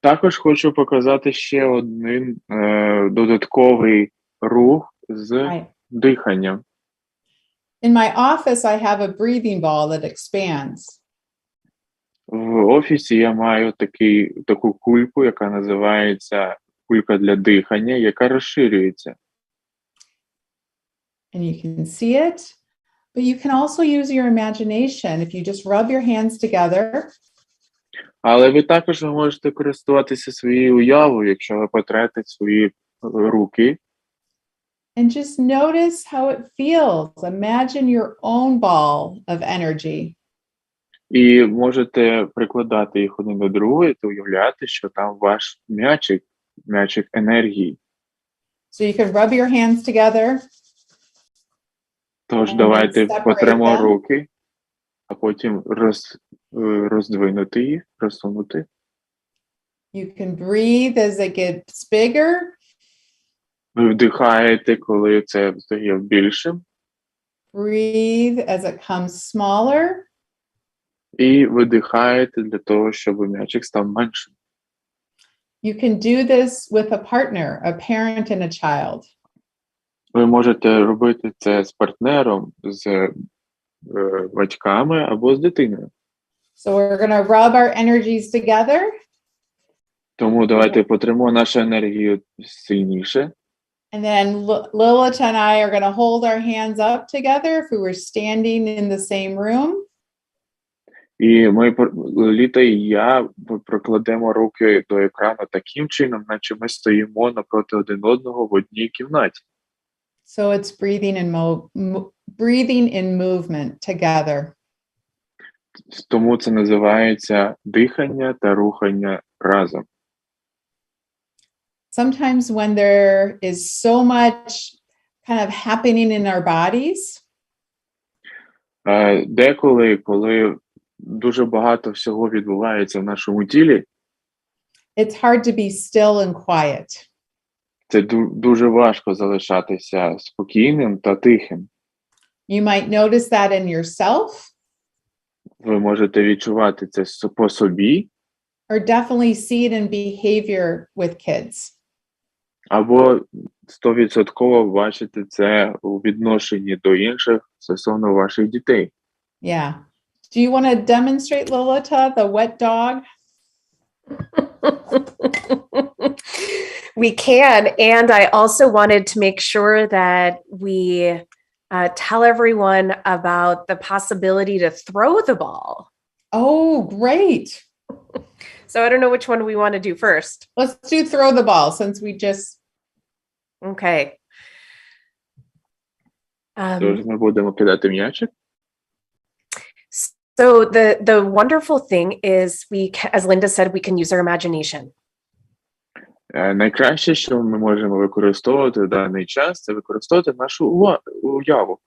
Також хочу показати ще один додатковий рух з диханням. In my office, I have a breathing ball that expands. В офісі я маю таку кульку, яка називається кулька для дихання, яка розширюється. And you can see it, but you can also use your imagination if you just rub your hands together. Але ви також можете користуватися своєю уявою, якщо ви потрете свої руки. And just notice how it feels. Imagine your own ball of energy. І можете прикладати їх один до другого та уявляти, що там ваш м'ячик енергії. So you can rub your hands together. Тож давайте потремо руки, а потім роздвинути їх, розсунути. You can breathe as it gets bigger. Ви вдихаєте, коли це стає більшим. Breathe as it comes smaller. І видихаєте для того, щоб м'ячик став меншим. You can do this with a partner, a parent and a child. Ви можете робити це з партнером, з батьками або з дитиною. So we're going to rub our energies together. Тому давайте потримо нашу енергію сильніше. And then Lilita and I are going to hold our hands up together if we were standing in the same room. І ми, Ліліта і я, прокладемо руки до екрану таким чином, наче ми стоїмо напроти один одного в одній кімнаті. So it's breathing in movement together. Тому це називається дихання та рухання разом. Sometimes when there is so much kind of happening in our bodies, деколи, коли дуже багато всього відбувається в нашому тілі, it's hard to be still and quiet. Це дуже важко залишатися спокійним та тихим. You might notice that in yourself. Ви можете відчувати це по собі. Or definitely see it in behavior with kids. Або 100% бачите це у відношенні до інших стосовно ваших дітей. Yeah. Do you want to demonstrate, Lilita, the wet dog? We can. And I also wanted to make sure that we tell everyone about the possibility to throw the ball. Oh, great. So I don't know which one we want to do first. Let's do throw the ball since we just... Okay. Тож ми будемо кидати м'ячик. So the wonderful thing is as Linda said, we can use our imagination. Найкраще, що ми можемо використовувати в даний час, це використовувати нашу уяву.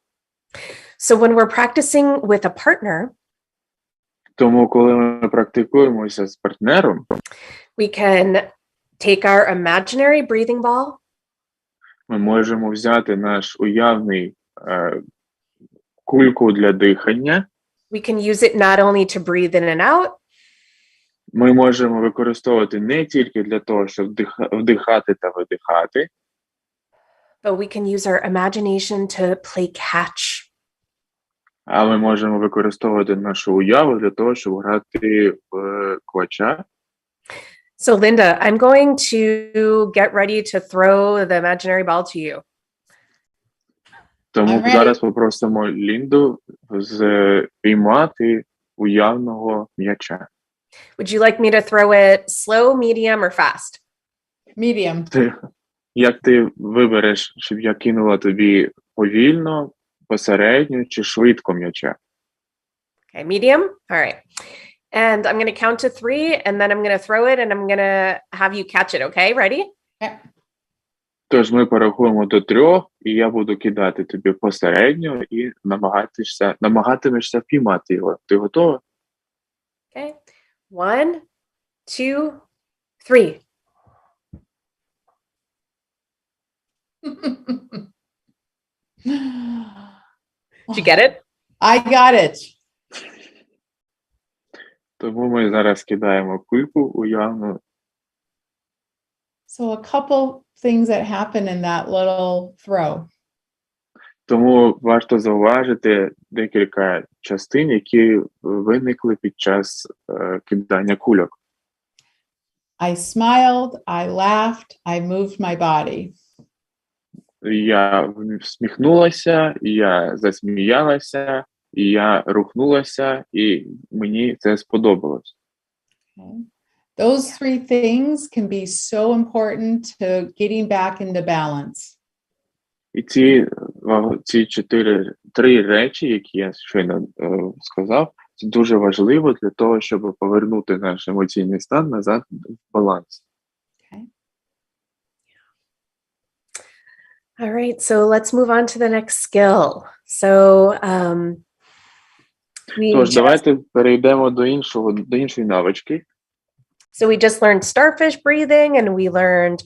So when we're practicing with a partner, тому коли ми практикуємося з партнером, we can take our imaginary breathing ball. Ми можемо взяти наш уявний кульку для дихання. We can use it not only to breathe in and out. Ми можемо використовувати не тільки для того, щоб вдихати та видихати. But we can use our imagination to play catch. А ми можемо використовувати нашу уяву для того, щоб грати в квача. So Linda, I'm going to get ready to throw the imaginary ball to you. Тому зараз попросимо Лінду спіймати уявного м'яча. Would you like me to throw it slow, medium, or fast? Medium. Як ти вибереш, щоб я кинула тобі повільно, посередньо чи швидко м'яча? Okay, medium? All right. And I'm going to count to 3, and then I'm going to throw it, and I'm going to have you catch it, okay? Ready? Yeah. Тож ми порахуємо до 3, і я буду кидати тобі посередньо і намагатимешся впіймати його. Ти готова? Okay. 1, 2, 3. Did you get it? I got it. Тому ми зараз кидаємо кульку уявну. So a couple things that happen in that little throw. Тому варто зауважити декілька частин, які виникли під час кидання кульок. I smiled, I laughed, I moved my body. Я всміхнулася, я засміялася, і я рухнулася, і мені це сподобалось. Okay. Those 3 things can be so important to getting back into balance. І ці 3 речі, які я щойно сказав, це дуже важливо для того, щоб повернути наш емоційний стан назад в баланс. Okay. All right, so let's move on to the next skill. So, Тож, давайте перейдемо до іншої навички. So we just learned starfish breathing, and we learned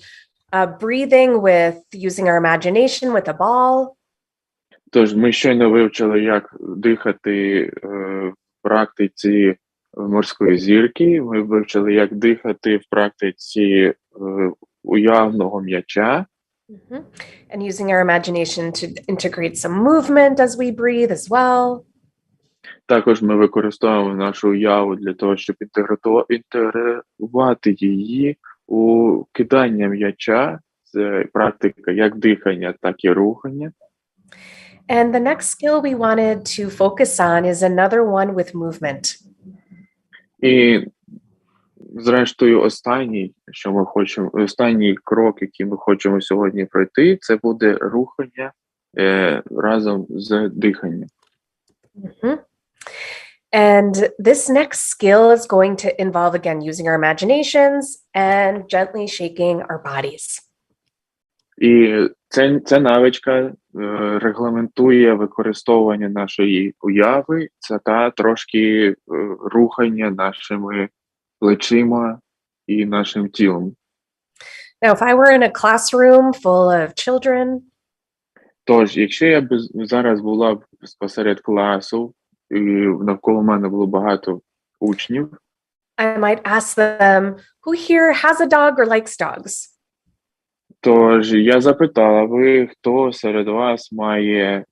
breathing with using our imagination with a ball. Тож, ми щойно вивчили, як дихати в практиці морської зірки. Ми вивчили, як дихати в практиці уявного м'яча. Mm-hmm. And using our imagination to integrate some movement as we breathe as well. Також ми використовуємо нашу уяву для того, щоб інтегрувати її у кидання м'яча. Це практика як дихання, так і рухання. And the next skill we wanted to focus on is another one with movement. І зрештою, останній крок, який ми хочемо сьогодні пройти, це буде рухання разом з диханням. Mm-hmm. And this next skill is going to involve, again, using our imaginations and gently shaking our bodies. І ця навичка регламентує використовування нашої уяви, це та трошки рухання нашими плечима і нашим тілом. Now, if I were in a classroom full of children, тож, якщо я зараз була б посеред класу, і навколо мене було багато учнів, I might ask them, who here has a dog or likes dogs? Тож я запитала, ви хто серед вас має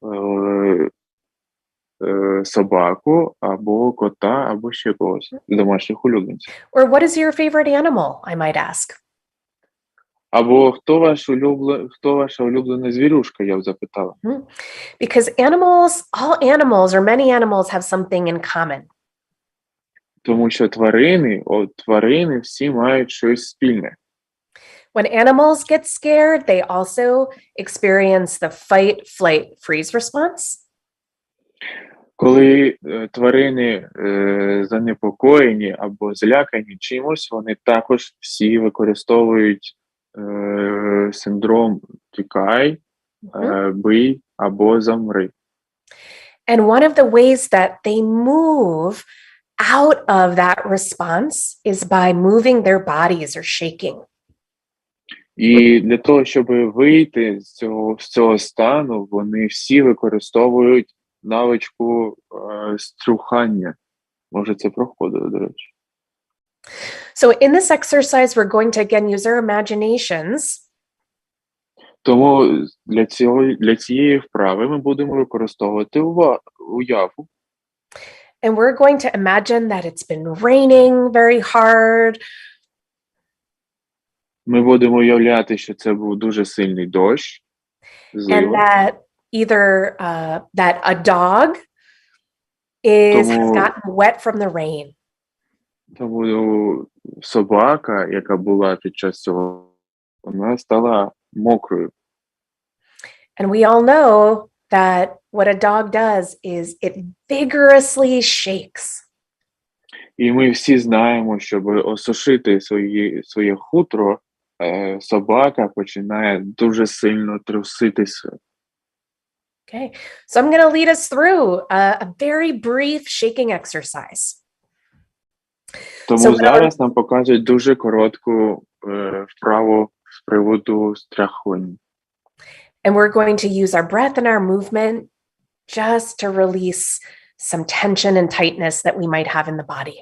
собаку, або кота, або ще когось з домашніх улюбленців. Or what is your favorite animal, I might ask? Або хто ваша улюблена звірюшка, я б запитала. Because all animals or many animals have something in common. Тому що тварини всі мають щось спільне. When animals get scared, they also experience the fight, flight, freeze response. Коли тварини занепокоєні або злякані чимось, вони також всі використовують синдром «тікай», «бий» або «замри». And one of the ways that they move out of that response is by moving their bodies or shaking. І для того, щоб вийти з цього стану, вони всі використовують навичку струхання. Може, це проходило, до речі. So in this exercise, we're going to again use our imaginations. Тому для цієї вправи ми будемо використовувати уяву. And we're going to imagine that it's been raining very hard. Ми будемо уявляти, що це був дуже сильний дощ. And that either that a dog has gotten wet from the rain. Тому собака, яка була під час цього, вона стала мокрою. And we all know that what a dog does is it vigorously shakes. І ми всі знаємо, щоб осушити своє хутро, собака починає дуже сильно труситися. Okay, so I'm going to lead us through a very brief shaking exercise. Тому зараз нам покажуть дуже коротку вправу з приводу страхування. And we're going to use our breath and our movement just to release some tension and tightness that we might have in the body.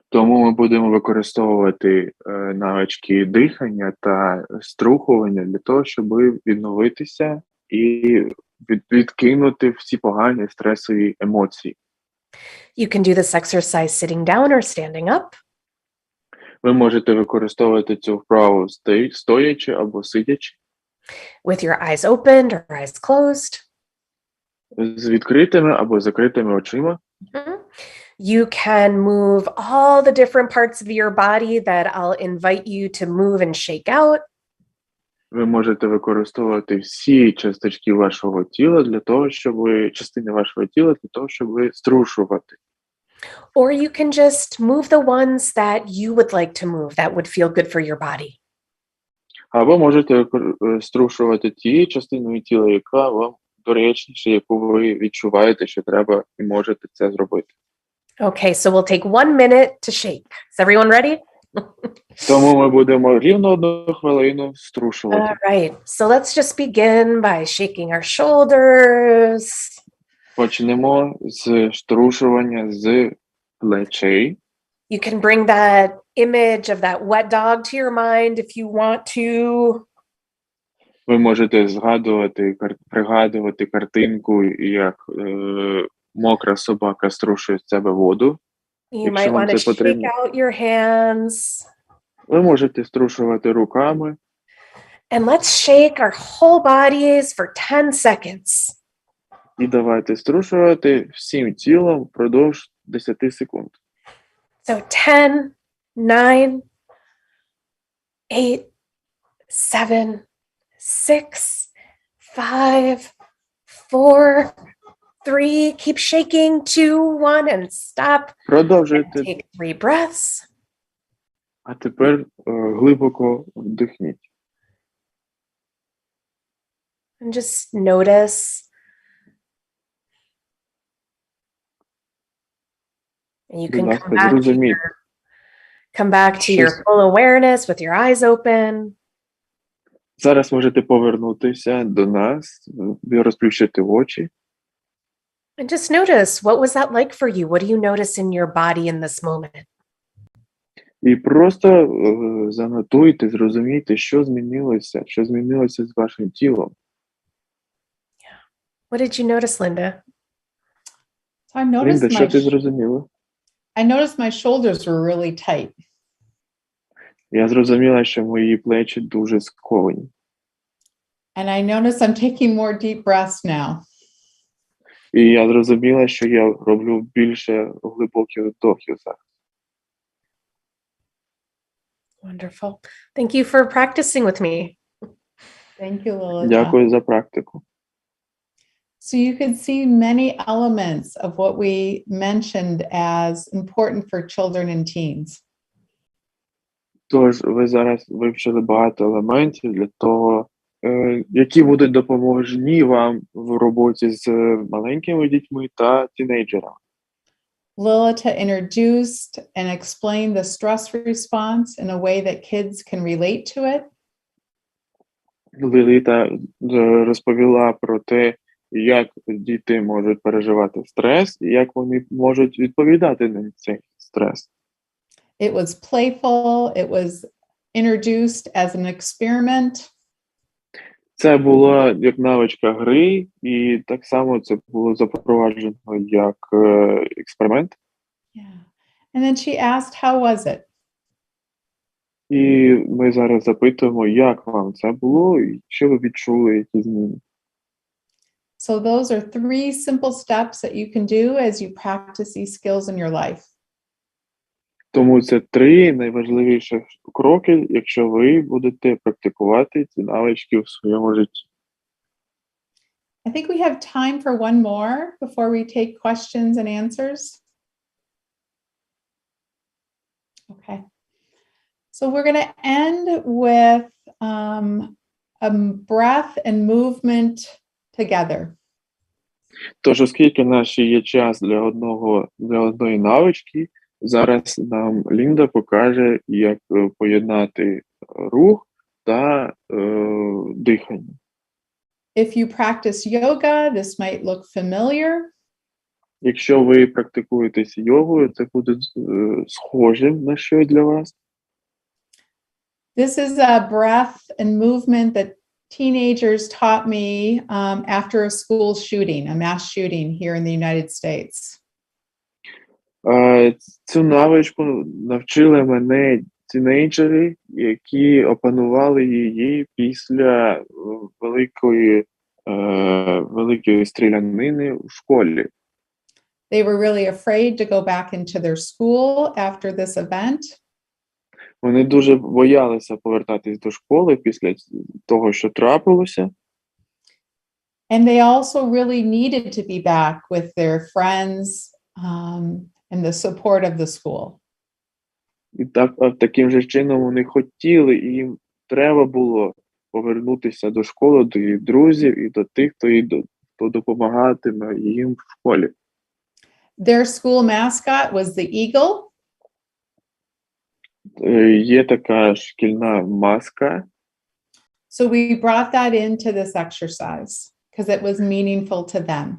Тому ми будемо використовувати навички дихання та струхування для того, щоб відновитися і відкинути всі погані стресові емоції. You can do this exercise sitting down or standing up. Ви можете використовувати цю вправу стоячи або сидячи. With your eyes opened or eyes closed. З відкритими або закритими очима. You can move all the different parts of your body that I'll invite you to move and shake out. Ви можете використовувати всі часточки вашого тіла для того, частини вашого тіла для того, щоб струшувати. Or you can just move the ones that you would like to move that would feel good for your body. Або можете струшувати ті частини тіла, яка вам доречніше, яку ви відчуваєте, що треба і можете це зробити. Okay, so we'll take 1 minute to shake. Is everyone ready? Тому ми будемо рівно 1 хвилину струшувати. All right, so let's just begin by shaking our shoulders. Почнемо з струшування з плечей. You can bring that image of that wet dog to your mind if you want to. Ви можете пригадувати картинку, як мокра собака струшує з себе воду. You might want to shake out your hands. Ви можете струшувати руками. And let's shake our whole bodies for 10 seconds. І давайте струшувати всім тілом впродовж 10 секунд. So 10, 9, 8, 7, 6, 5, 4, 3. Keep shaking. 2, 1, and stop. Продовжуйте. And take 3 breaths. А тепер глибоко вдихніть. And just notice. And you can come back to your full awareness with your eyes open. Зараз можете повернутися до нас, розплющити очі. And just notice, what was that like for you? What do you notice in your body in this moment? І просто занотуйте, зрозумійте, що змінилося з вашим тілом. What did you notice, Linda? So I Лінда, noticed що ти зрозуміла? my shoulders were really tight. Я зрозуміла, що мої плечі дуже сковані. And I noticed I'm taking more deep breaths now. І я зрозуміла, що я роблю більше глибоких вдохів зараз. Wonderful. Thank you for practicing with me. Thank you, Lilita. Дякую за практику. So you could see many elements of what we mentioned as important for children and teens. Тож, ви зараз вивчили багато елементів для того, які будуть допоможні вам в роботі з маленькими дітьми та тінейджерами. Lilita introduced and explained the stress response in a way that kids can relate to it. Ліліта розповіла про те, як діти можуть переживати стрес і як вони можуть відповідати на цей стрес. It was playful. It was introduced as an experiment. Це було як навичка гри, і так само це було запроваджено як експеримент. Yeah. And then she asked, how was it? І ми зараз запитуємо, як вам це було, і що ви відчули, які зміни. So those are 3 simple steps that you can do as you practice these skills in your life. Тому це 3 найважливіші кроки, якщо ви будете практикувати ці навички в своєму житті. I think we have time for one more before we take questions and answers. Okay. So we're going to end with a breath and movement together. Тож, оскільки в нас ще є час для одної навички, зараз нам Лінда покаже, як поєднати рух та дихання. If you practice yoga, this might look familiar. Якщо ви практикуєтесь йогою, це буде схожим на що для вас. This is a breath and movement that teenagers taught me after a school shooting, a mass shooting here in the United States. Цю навичку навчили мене тінейджери, які опанували її після великої стрілянини в школі. They were really afraid to go back into their school after this event. Вони дуже боялися повертатись до школи після того, що трапилося. And they also really needed to be back with their friends and the support of the school. І таким же чином вони хотіли, і їм треба було повернутися до школи, до їх друзів і до тих, хто допомагатиме їм в школі. Their school mascot was the eagle. Є така шкільна маска. So we brought that into this exercise because it was meaningful to them.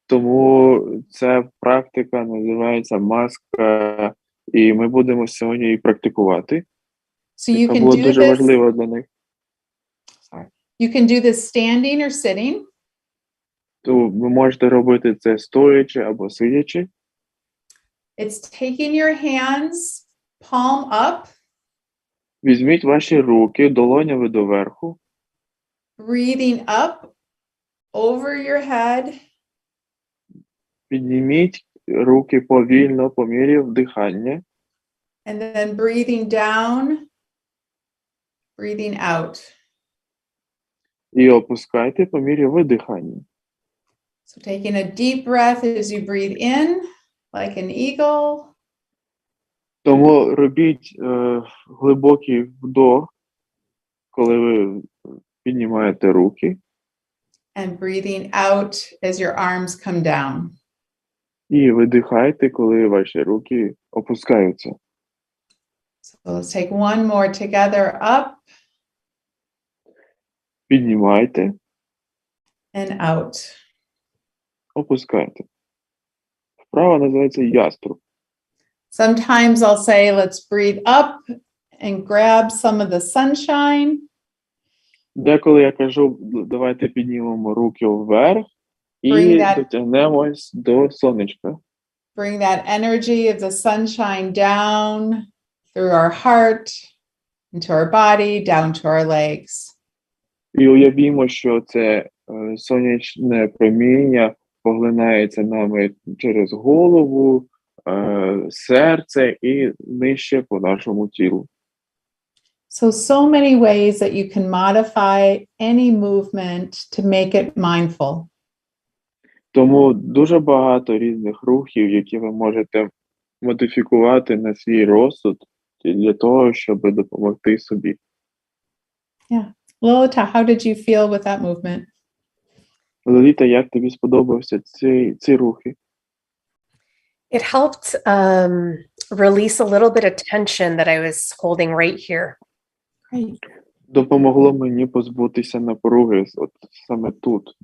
Тому ця практика називається маска, і ми будемо сьогодні її практикувати. So you Це can було do дуже this. важливо для них. Sorry. You can do this standing or sitting. То ви можете робити це стоячи або сидячи. It's taking your hands palm up, Візьміть ваші руки долонями доверху. breathing up over your head, Підніміть руки повільно по мірі вдихання. and then breathing down, breathing out. І опускайте по мірі видихання. So taking a deep breath as you breathe in, like an eagle. Тому робіть глибокий вдох, коли ви піднімаєте руки. And breathing out as your arms come down. І видихайте, коли ваші руки опускаються. So let's take one more together, up Піднімайте, and out. опускайте. Вправа називається яструб. Sometimes I'll say, let's breathe up and grab some of the sunshine. Деколи я кажу, давайте піднімемо руки вверх І дотягнемось до сонечка. Bring that energy of the sunshine down through our heart, into our body, down to our legs. І уявімо, що це сонячне проміння поглинається нами через голову, серце і нижче по нашому тілу. So many ways that you can modify any movement to make it mindful. Тому дуже багато різних рухів, які ви можете модифікувати на свій розсуд для того, щоб допомогти собі. Yeah. Lilita, how did you feel with that movement? Ліліта, як тобі сподобався ці рухи? It helped release a little bit of tension that I was holding right here. Great. Допомогло мені позбутися напруги от саме тут,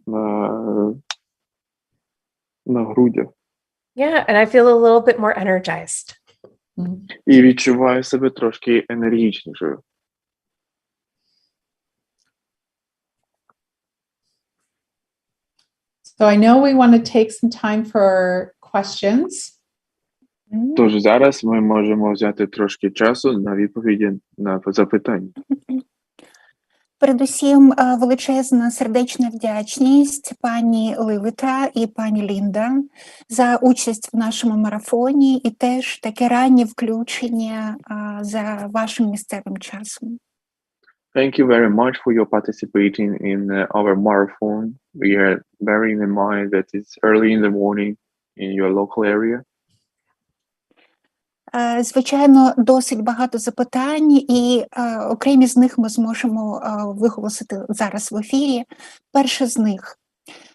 на грудях. Yeah, and I feel a little bit more energized. І відчуваю себе трошки енергічнішою. So I know we want to take some time for questions. Тож зараз ми можемо взяти трошки часу на відповіді на запитання. Передусім, величезна сердечна вдячність пані Ліліта і пані Лінда за участь в нашому марафоні і теж таке раннє включення за вашим місцевим часом. Thank you very much for your participating in our marathon. We are bearing in mind that it's early in the morning in your local area. Звичайно, досить багато запитань, і окремі з них ми зможемо виголосити зараз в ефірі. Перше з них.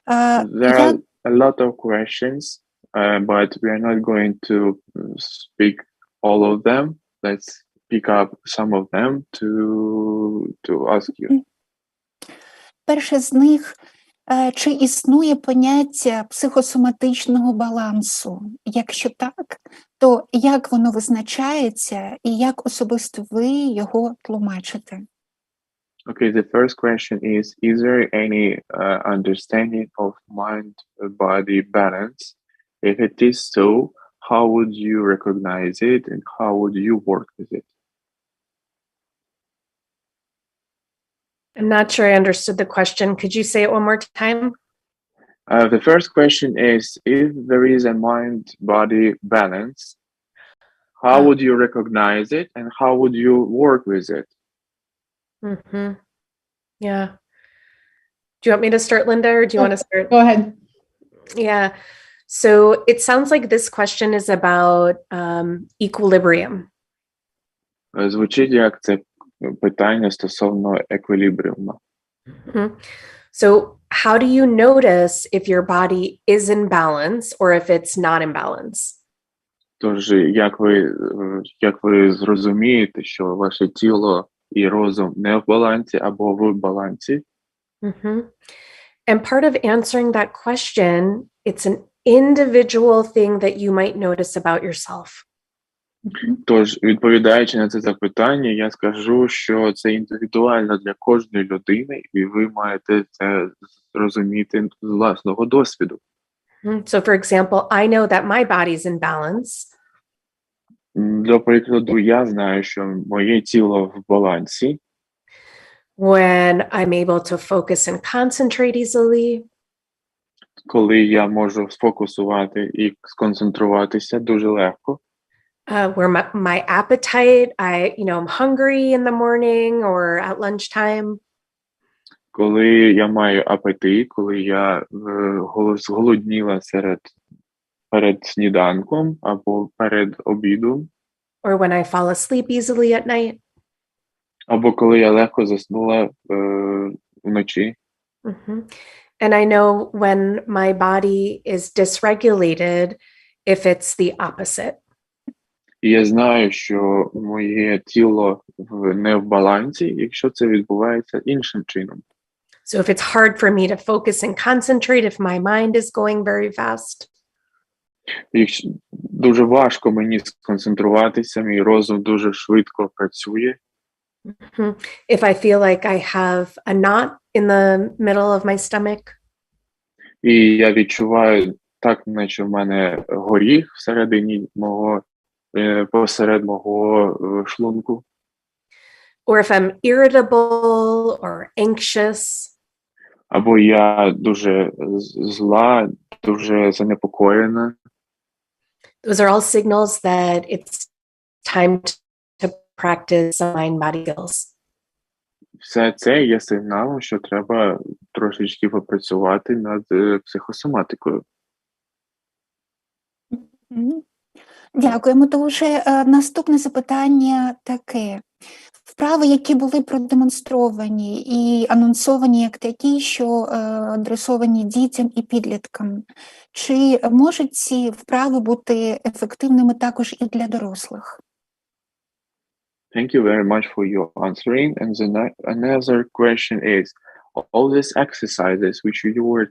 There are a lot of questions, but we are not going to speak all of them. Let's pick up some of them to ask you. Перше з них. Чи існує поняття психосоматичного балансу? Якщо так, то як воно визначається і як особисто ви його тлумачите? Okay, the first question is there any understanding of mind-body balance? If it is so, how would you recognize it and how would you work with it? I'm not sure I understood the question. Could you say it one more time? The first question is, if there is a mind-body balance, how would you recognize it and how would you work with it? Mm-hmm. Yeah. Do you want me to start, Linda, or do you want to start? Go ahead. Yeah. So it sounds like this question is about equilibrium. Звучить як це питання стосовно еквілібріуму. So how do you notice if your body is in balance or if it's not in balance? Тож, як ви зрозумієте, що ваше тіло і розум не в балансі або в балансі? And part of answering that question, it's an individual thing that you might notice about yourself. Тож, відповідаючи на це запитання, я скажу, що це індивідуально для кожної людини, і ви маєте це зрозуміти з власного досвіду. So, for example, I know that my body's in balance. Для прикладу, я знаю, що моє тіло в балансі. When I'm able to focus and concentrate easily. Коли я можу сфокусувати і сконцентруватися дуже легко. Where my appetite, I'm hungry in the morning or at lunchtime. Коли я маю апетит, коли я зголодніла перед сніданком або перед обідом. Or when I fall asleep easily at night. Або коли я легко заснула вночі. And I know when my body is dysregulated, if it's the opposite. І я знаю, що моє тіло не в балансі, якщо це відбувається іншим чином. So if it's hard for me to focus and concentrate, if my mind is going very fast. Якщо дуже важко мені сконцентруватися, мій розум дуже швидко працює. If I feel like I have a knot in the middle of my stomach. І я відчуваю так, наче в мене горіх всередині посеред мого шлунку. Or if I'm irritable or anxious. Або я дуже зла, дуже занепокоєна. Those are all signals that it's time to practice some mind-body skills. Все це є сигналом, що треба трошечки попрацювати над психосоматикою. Дякуємо дуже. Наступне запитання таке. Вправи, які були продемонстровані і анонсовані як такі, що адресовані дітям і підліткам, чи можуть ці вправи бути ефективними також і для дорослих? Thank you very much for your answering. And another question is, all these exercises which you were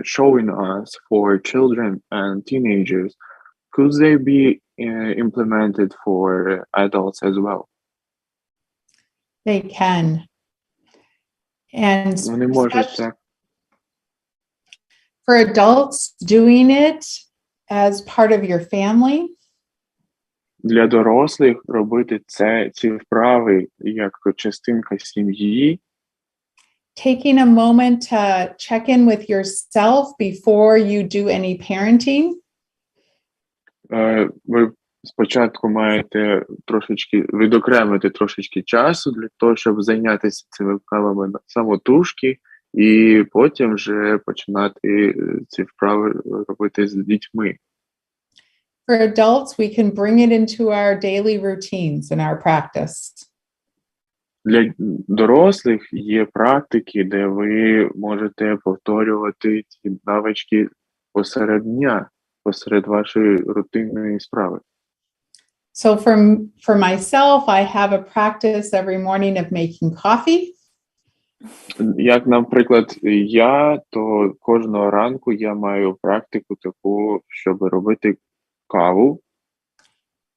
showing us for children and teenagers, could they be implemented for adults as well? They can. And Вони можуть, так. For adults, doing it as part of your family. Для дорослих робити ці вправи як частинка сім'ї. Taking a moment to check in with yourself before you do any parenting. Ви спочатку маєте трошечки відокремити трошечки часу для того, щоб зайнятися цими вправами самотужки, і потім вже починати ці вправи робити з дітьми. For adults, we can bring it into our daily routines and our practice. Для дорослих є практики, де ви можете повторювати ці навички посеред дня, посеред вашої рутинної справи. So for myself, I have a practice every morning of making coffee. Як, наприклад, то кожного ранку я маю практику таку, щоб робити каву.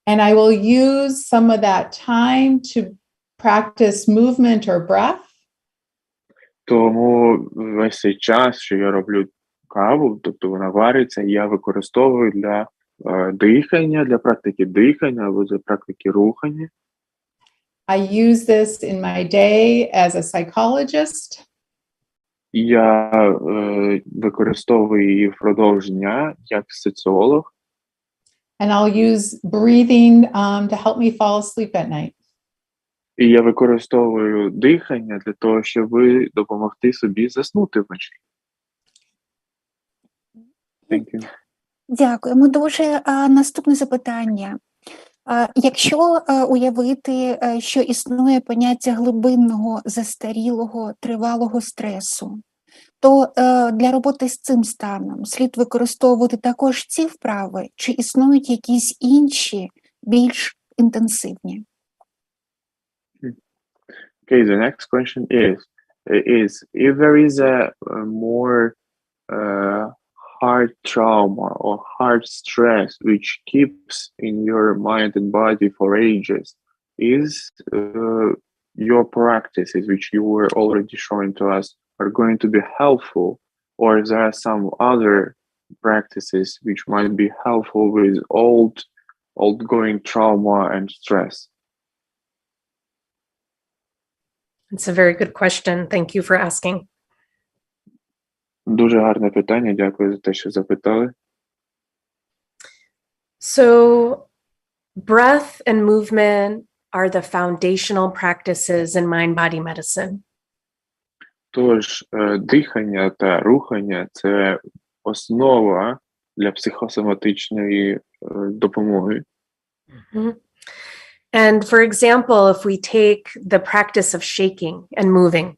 And I will use some of that time to practice movement or breath. Тому весь цей час, що я роблю каву, тобто вона вариться, я використовую для дихання, для практики дихання або для практики рухання. I use this in my day as a psychologist. Я використовую її впродовж дня як соціолог. And I'll use breathing to help me fall asleep at night. І я використовую дихання для того, щоб допомогти собі заснути вночі. Thank you. Дякуємо дуже. Наступне запитання. Якщо уявити, що існує поняття глибинного, застарілого, тривалого стресу, то для роботи з цим станом слід використовувати також ці вправи, чи існують якісь інші, більш інтенсивні? Okay, the next question is if there is a more hard trauma or hard stress which keeps in your mind and body for ages, is your practices, which you were already showing to us, are going to be helpful, or there are some other practices which might be helpful with old-going trauma and stress? It's a very good question. Thank you for asking. Дуже гарне питання. Дякую за те, що запитали. So, breath and movement are the foundational practices in mind-body medicine. Тож, дихання та рухання – це основа для психосоматичної допомоги. Mm-hmm. And for example, if we take the practice of shaking and moving.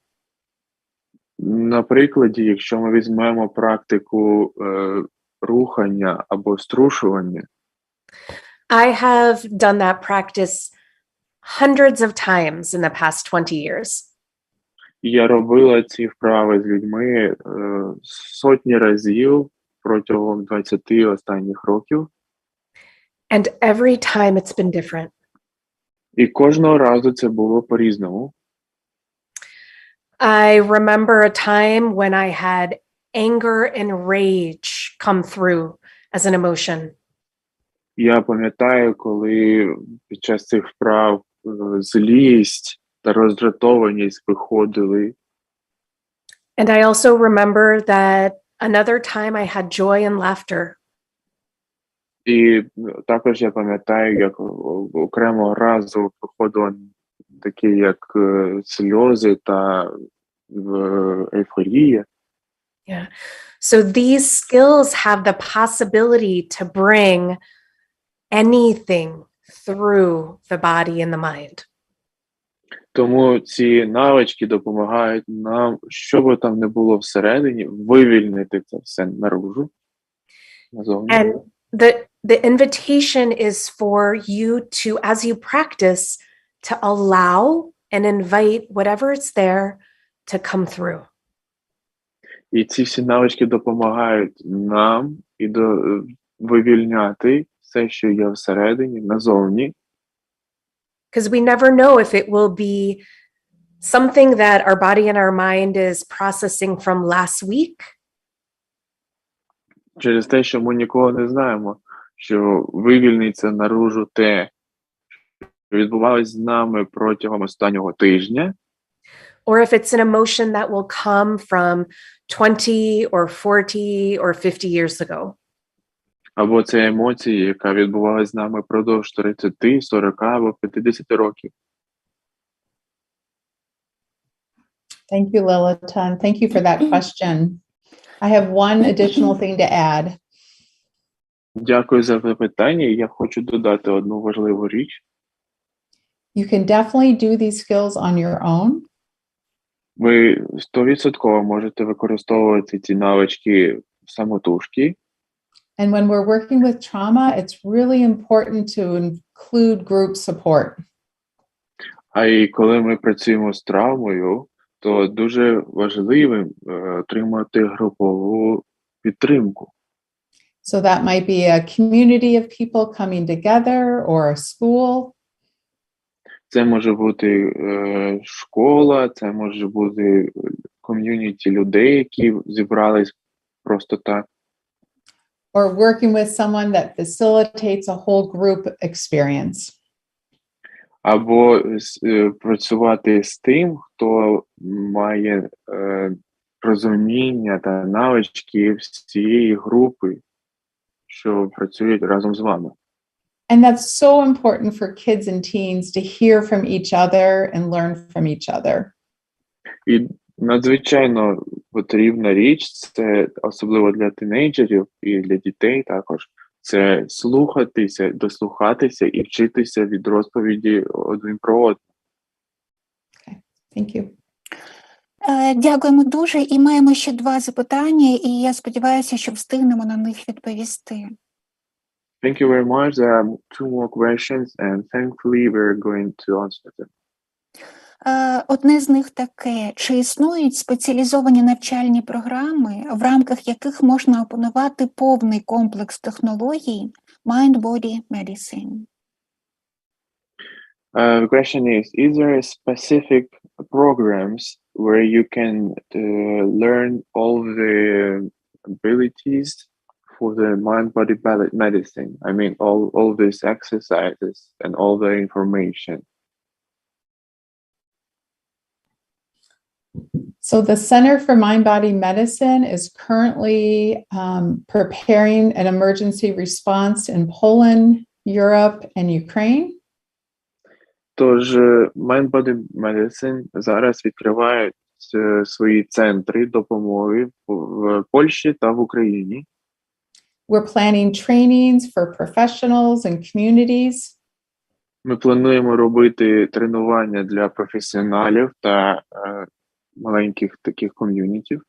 На прикладі, якщо ми візьмемо практику рухання або струшування. I have done that practice hundreds of times in the past 20 years. Я робила ці вправи з людьми сотні разів протягом 20 останніх років. And every time it's been different. І кожного разу це було по-різному. I remember a time when I had anger and rage come through as an emotion. Я пам'ятаю, коли під час цих вправ злість та роздратованість виходили. And I also remember that another time I had joy and laughter. І також я пам'ятаю, як окремого разу виходило такі, як сльози та ейфорія. Yeah. So these skills have the possibility to bring anything through the body and the mind. Тому ці навички допомагають нам, що би там не було всередині, вивільнити це все наружу. Назовні. And the invitation is for you to, as you practice, to allow and invite whatever is there to come through. І ці всі навички допомагають нам і вивільняти все, що є всередині, назовні. Because we never know if it will be something that our body and our mind is processing from last week. Через те, що ми ніколи не знаємо, що вивільниться наружу те, що відбувалось з нами протягом останнього тижня. Or if it's an emotion that will come from 20 or 40 or 50 years ago. Або це емоції, яка відбувалась з нами впродовж 30, 40 або 50 років. Thank you, Lilita, and thank you for that question. I have one additional thing to add. Дякую за запитання. Я хочу додати одну важливу річ. You can definitely do these skills on your own. Ви 100% можете використовувати ці навички самотужки. And when we're working with trauma, it's really important to include group support. А і коли ми працюємо з травмою, то дуже важливим отримати групову підтримку. So that might be a community of people coming together or a school. Це може бути школа, це може бути ком'юніті людей, які зібрались просто так. Or working with someone that facilitates a whole group experience. Або працювати з тим, хто має розуміння та навички всієї групи, що працюють разом з вами. And that's so important for kids and teens to hear from each other and learn from each other. І надзвичайно потрібна річ, це особливо для тінейджерів і для дітей також, це слухатися, дослухатися і вчитися від розповіді один про одного. Okay, thank you. Дякуємо дуже. І маємо ще 2 запитання, і я сподіваюся, що встигнемо на них відповісти. Thank you very much. There are 2 more questions, and thankfully we're going to answer them. Одне з них таке: чи існують спеціалізовані навчальні програми, в рамках яких можна опанувати повний комплекс технологій Mind-Body Medicine? The question is there specific programs where you can learn all the abilities for the mind-body medicine? I mean, all these exercises and all the information. So the Center for Mind-Body Medicine is currently preparing an emergency response in Poland, Europe, and Ukraine. Тож Mind-Body Medicine зараз відкриває свої центри допомоги в Польщі та в Україні. We're planning trainings for professionals and communities. Ми плануємо робити тренування для професіоналів та маленьких таких ком'юнітів.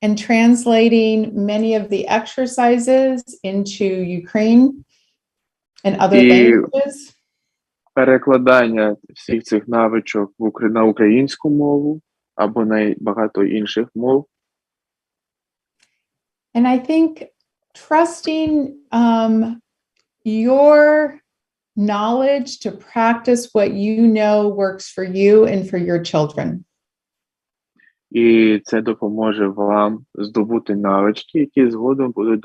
And translating many of the exercises into Ukraine and other languages. Перекладання всіх цих навичок на українську мову або на багато інших мов. And I think trusting your knowledge to practice what you know works for you and for your children. і це допоможе вам здобути навички, які згодом будуть